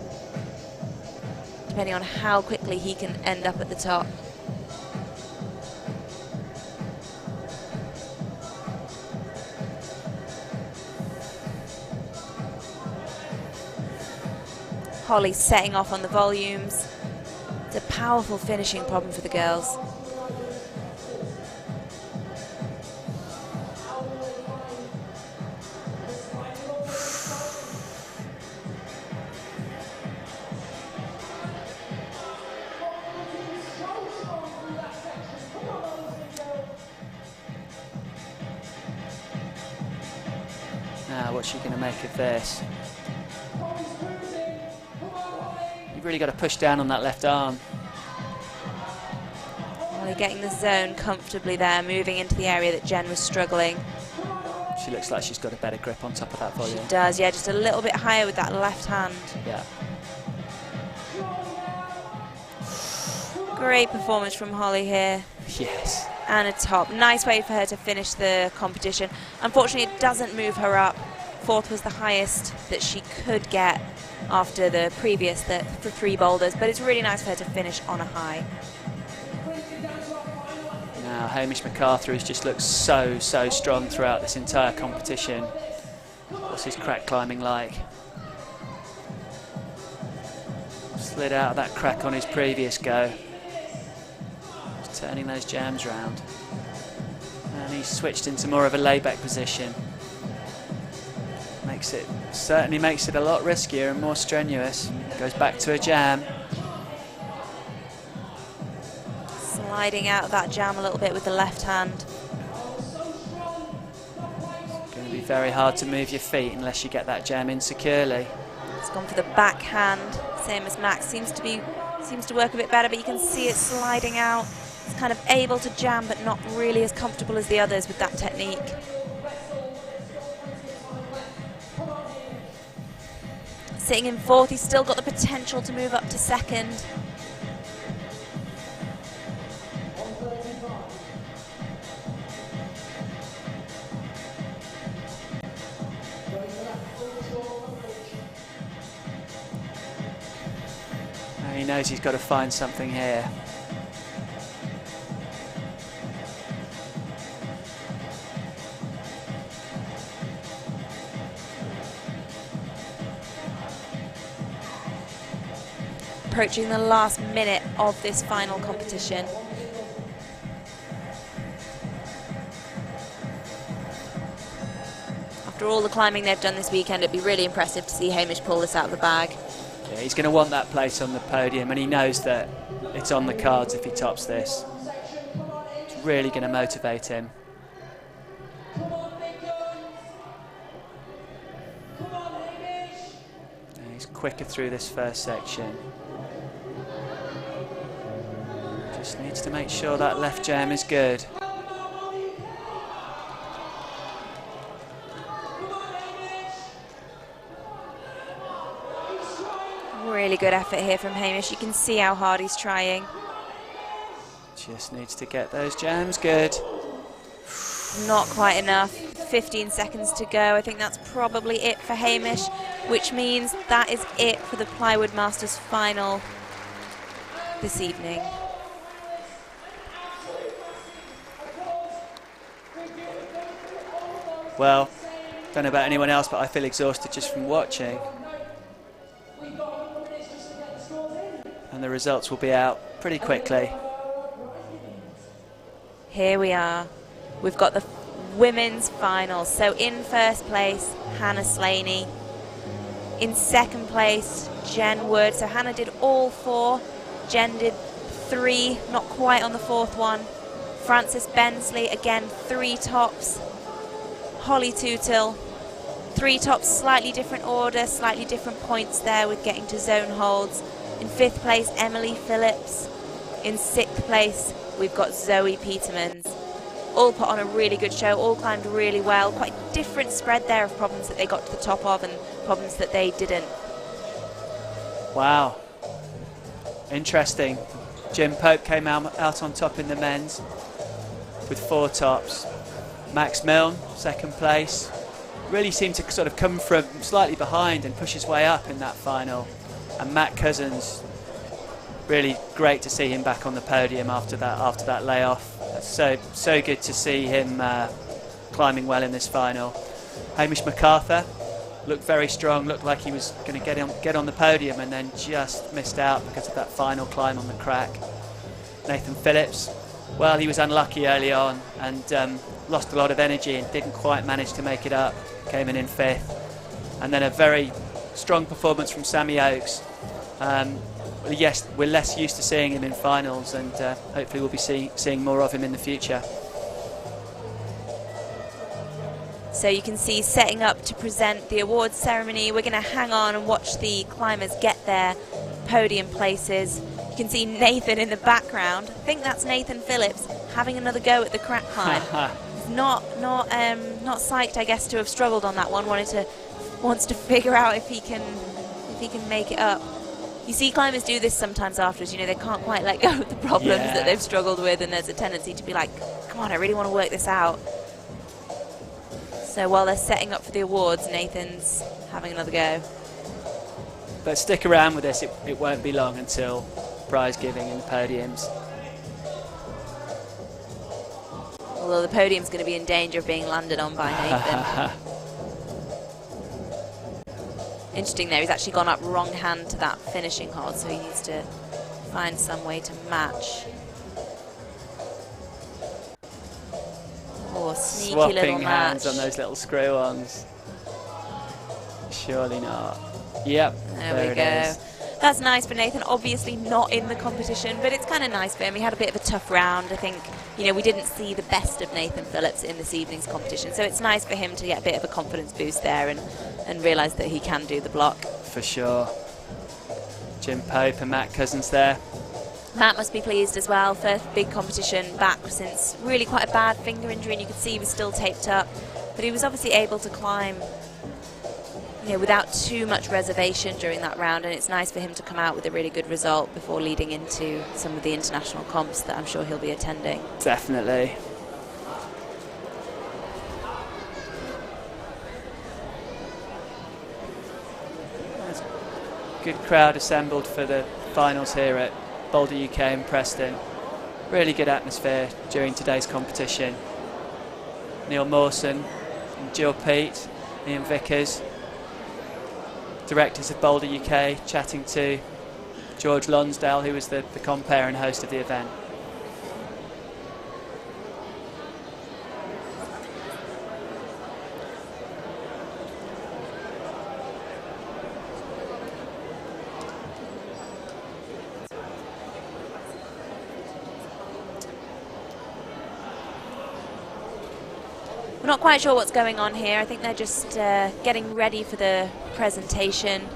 depending on how quickly he can end up at the top. Holly setting off on the volumes. It's a powerful finishing problem for the girls. Now, what's she going to make of this? You've really got to push down on that left arm. Holly getting the zone comfortably there, moving into the area that Jen was struggling. She looks like she's got a better grip on top of that volume. She does, yeah, just a little bit higher with that left hand. Yeah. Great performance from Holly here. Yes. And a top. Nice way for her to finish the competition. Unfortunately, it doesn't move her up. 4th was the highest that she could get after the previous for 3 boulders, but it's really nice for her to finish on a high. Now, Hamish MacArthur has just looked so strong throughout this entire competition. What's his crack climbing like? Slid out of that crack on his previous go. Just turning those jams round. And he's switched into more of a layback position. Certainly makes it a lot riskier and more strenuous. Goes back to a jam. Sliding out of that jam a little bit with the left hand. It's going to be very hard to move your feet unless you get that jam in securely. It's gone for the backhand, same as Max. Seems to work a bit better, but you can see it sliding out. It's kind of able to jam, but not really as comfortable as the others with that technique. Sitting in 4th, he's still got the potential to move up to 2nd. Now he knows he's got to find something here. Approaching the last minute of this final competition. After all the climbing they've done this weekend, it'd be really impressive to see Hamish pull this out of the bag. Yeah, he's going to want that place on the podium, and he knows that it's on the cards if he tops this. It's really going to motivate him. And he's quicker through this first section. Just needs to make sure that left jam is good. Really good effort here from Hamish. You can see how hard he's trying. Just needs to get those jams good. Not quite enough. 15 seconds to go. I think that's probably it for Hamish, which means that is it for the Plywood Masters final this evening. Well, don't know about anyone else, but I feel exhausted just from watching. And the results will be out pretty quickly. Here we are. We've got the women's final. So in first place, Hannah Slaney. In second place, Jen Wood. So Hannah did all 4. Jen did 3, not quite on the 4th one. Frances Bensley, again, 3 tops. Holly Tootle, 3 tops, slightly different order, slightly different points there with getting to zone holds. In 5th place, Emily Phillips. In 6th place, we've got Zoe Petermans. All put on a really good show, all climbed really well. Quite different spread there of problems that they got to the top of and problems that they didn't. Wow. Interesting. Jim Pope came out on top in the men's with 4 tops. Max Milne, 2nd place. Really seemed to sort of come from slightly behind and push his way up in that final. And Matt Cousins, really great to see him back on the podium after that layoff. So good to see him climbing well in this final. Hamish MacArthur looked very strong, looked like he was going to get on the podium, and then just missed out because of that final climb on the crack. Nathan Phillips, well, he was unlucky early on and lost a lot of energy and didn't quite manage to make it up. Came in 5th. And then a very strong performance from Sammy Oakes. Yes, we're less used to seeing him in finals, and hopefully we'll be seeing more of him in the future. So you can see setting up to present the awards ceremony. We're going to hang on and watch the climbers get their podium places. You can see Nathan in the background. I think that's Nathan Phillips having another go at the crack climb. Not psyched, I guess, to have struggled on that one. Wants to figure out if he can make it up. You see climbers do this sometimes afterwards. You know, they can't quite let go of the problems that they've struggled with, and there's a tendency to be like, come on, I really want to work this out. So while they're setting up for the awards, Nathan's having another go. But stick around with this, it won't be long until prize giving and the podiums. Although the podium's going to be in danger of being landed on by Nathan. Interesting there, he's actually gone up wrong hand to that finishing hold, so he needs to find some way to match. Oh, sneaky Swapping little hands match. on those little screw-ons. Surely not. Yep, there we go. Is. That's nice for Nathan. Obviously not in the competition, but it's kind of nice for him. He had a bit of a tough round. I think, you know, we didn't see the best of Nathan Phillips in this evening's competition, so it's nice for him to get a bit of a confidence boost there and realise that he can do the block. For sure. Jim Pope and Matt Cousins there. Matt must be pleased as well. First big competition back since really quite a bad finger injury, and you could see he was still taped up, but he was obviously able to climb, you know, without too much reservation during that round, and it's nice for him to come out with a really good result before leading into some of the international comps that I'm sure he'll be attending. Definitely. There's a good crowd assembled for the finals here at BoulderUK in Preston. Really good atmosphere during today's competition. Neil Mawson and Jill Peat, Ian Vickers, directors of BoulderUK, chatting to George Lonsdale, who was the compere and host of the event. We're not quite sure what's going on here. I think they're just getting ready for the presentation. You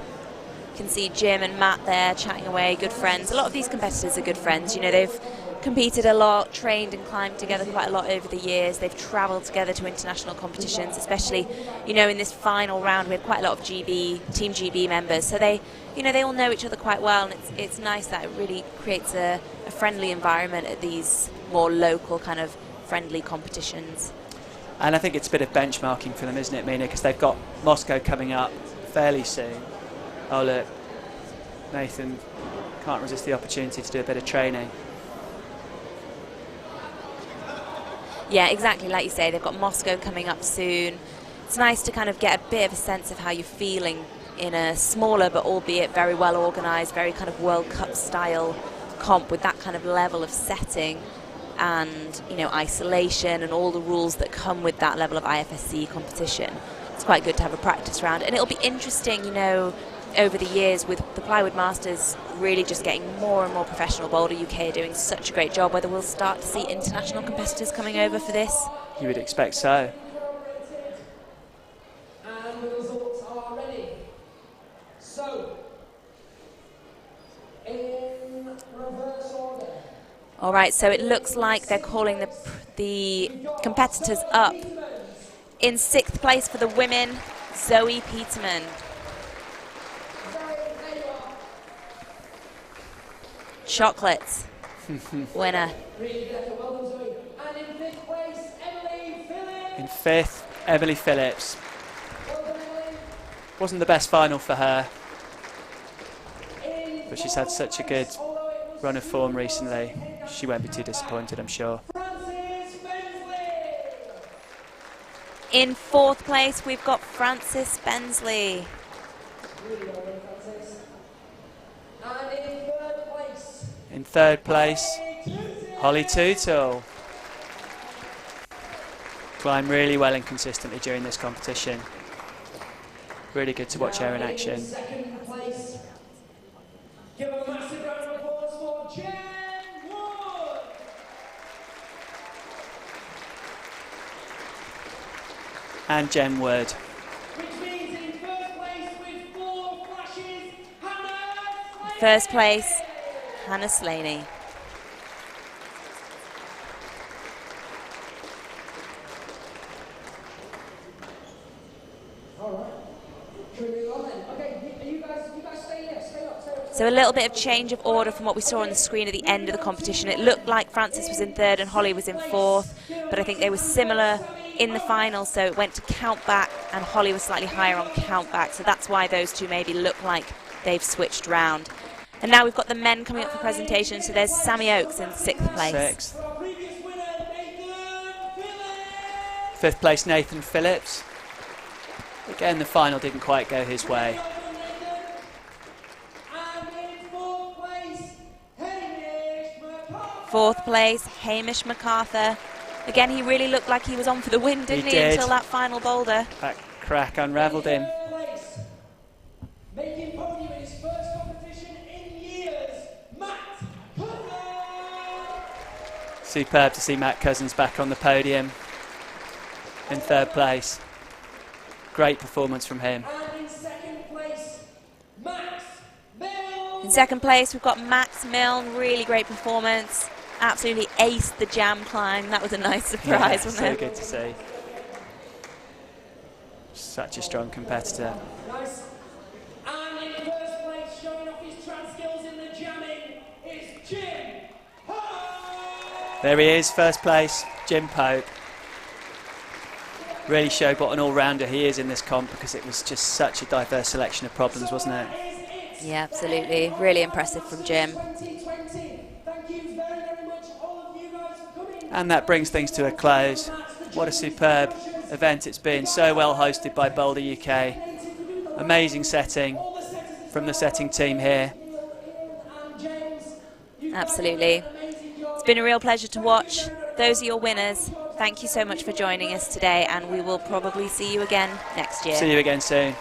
can see Jim and Matt there chatting away, good friends. A lot of these competitors are good friends. You know, they've competed a lot, trained and climbed together quite a lot over the years. They've travelled together to international competitions, especially, you know, in this final round we had quite a lot of Team GB members. So they, you know, they all know each other quite well, and it's nice that it really creates a friendly environment at these more local kind of friendly competitions. And I think it's a bit of benchmarking for them, isn't it, Mina? Because they've got Moscow coming up fairly soon. Oh, look. Nathan can't resist the opportunity to do a bit of training. Yeah, exactly like you say, they've got Moscow coming up soon. It's nice to kind of get a bit of a sense of how you're feeling in a smaller but albeit very well organised, very kind of World Cup style comp with that kind of level of setting and, you know, isolation and all the rules that come with that level of IFSC competition. It's quite good to have a practice round, and it'll be interesting, you know, over the years with the Plywood Masters really just getting more and more professional. BoulderUK doing such a great job, whether we'll start to see international competitors coming over for this. You would expect so. And the results are ready. So, in reverse order. All right, so it looks like they're calling the competitors up. In 6th place for the women, Zoe Peterman. Chocolates. Winner. In 5th, Emily Phillips. Wasn't the best final for her, but she's had such a good run of form recently. She won't be too disappointed, I'm sure. In 4th place, we've got Frances Bensley. In 3rd place, Holly Tootle. Climbed really well and consistently during this competition. Really good to watch her in action. Second place. Give a massive round of applause for Jen Wood. And Jen Wood. Which means in 1st place with 4 flashes, Hannah. 1st place, Hannah Slaney. So a little bit of change of order from what we saw on the screen at the end of the competition. It looked like Frances was in 3rd and Holly was in 4th, but I think they were similar in the final, so it went to count back and Holly was slightly higher on count back, so that's why those two maybe look like they've switched round. And now we've got the men coming up for presentation, so there's Sammy Oakes in 6th place. 6th. 5th place, Nathan Phillips. Again, the final didn't quite go his way. 4th place, Hamish MacArthur. Again, he really looked like he was on for the win, didn't he, until that final boulder. That crack unravelled him. Making podium in his first competition in years, Matt Cousins. Superb to see Matt Cousins back on the podium in 3rd place. Great performance from him. And in 2nd place, Max Milne. In 2nd place, we've got Max Milne. Really great performance. Absolutely aced the jam climb. That was a nice surprise, wasn't it? So good to see. Such a strong competitor. Nice. And in 1st place, showing off his trans skills in the jamming, is Jim Pope. There he is, 1st place, Jim Pope. Really showed what an all-rounder he is in this comp, because it was just such a diverse selection of problems, wasn't it? Yeah, absolutely. Really impressive from Jim. And that brings things to a close. What a superb event it's been. So well hosted by BoulderUK. Amazing setting from the setting team here. Absolutely. It's been a real pleasure to watch. Those are your winners. Thank you so much for joining us today, and we will probably see you again next year. See you again soon.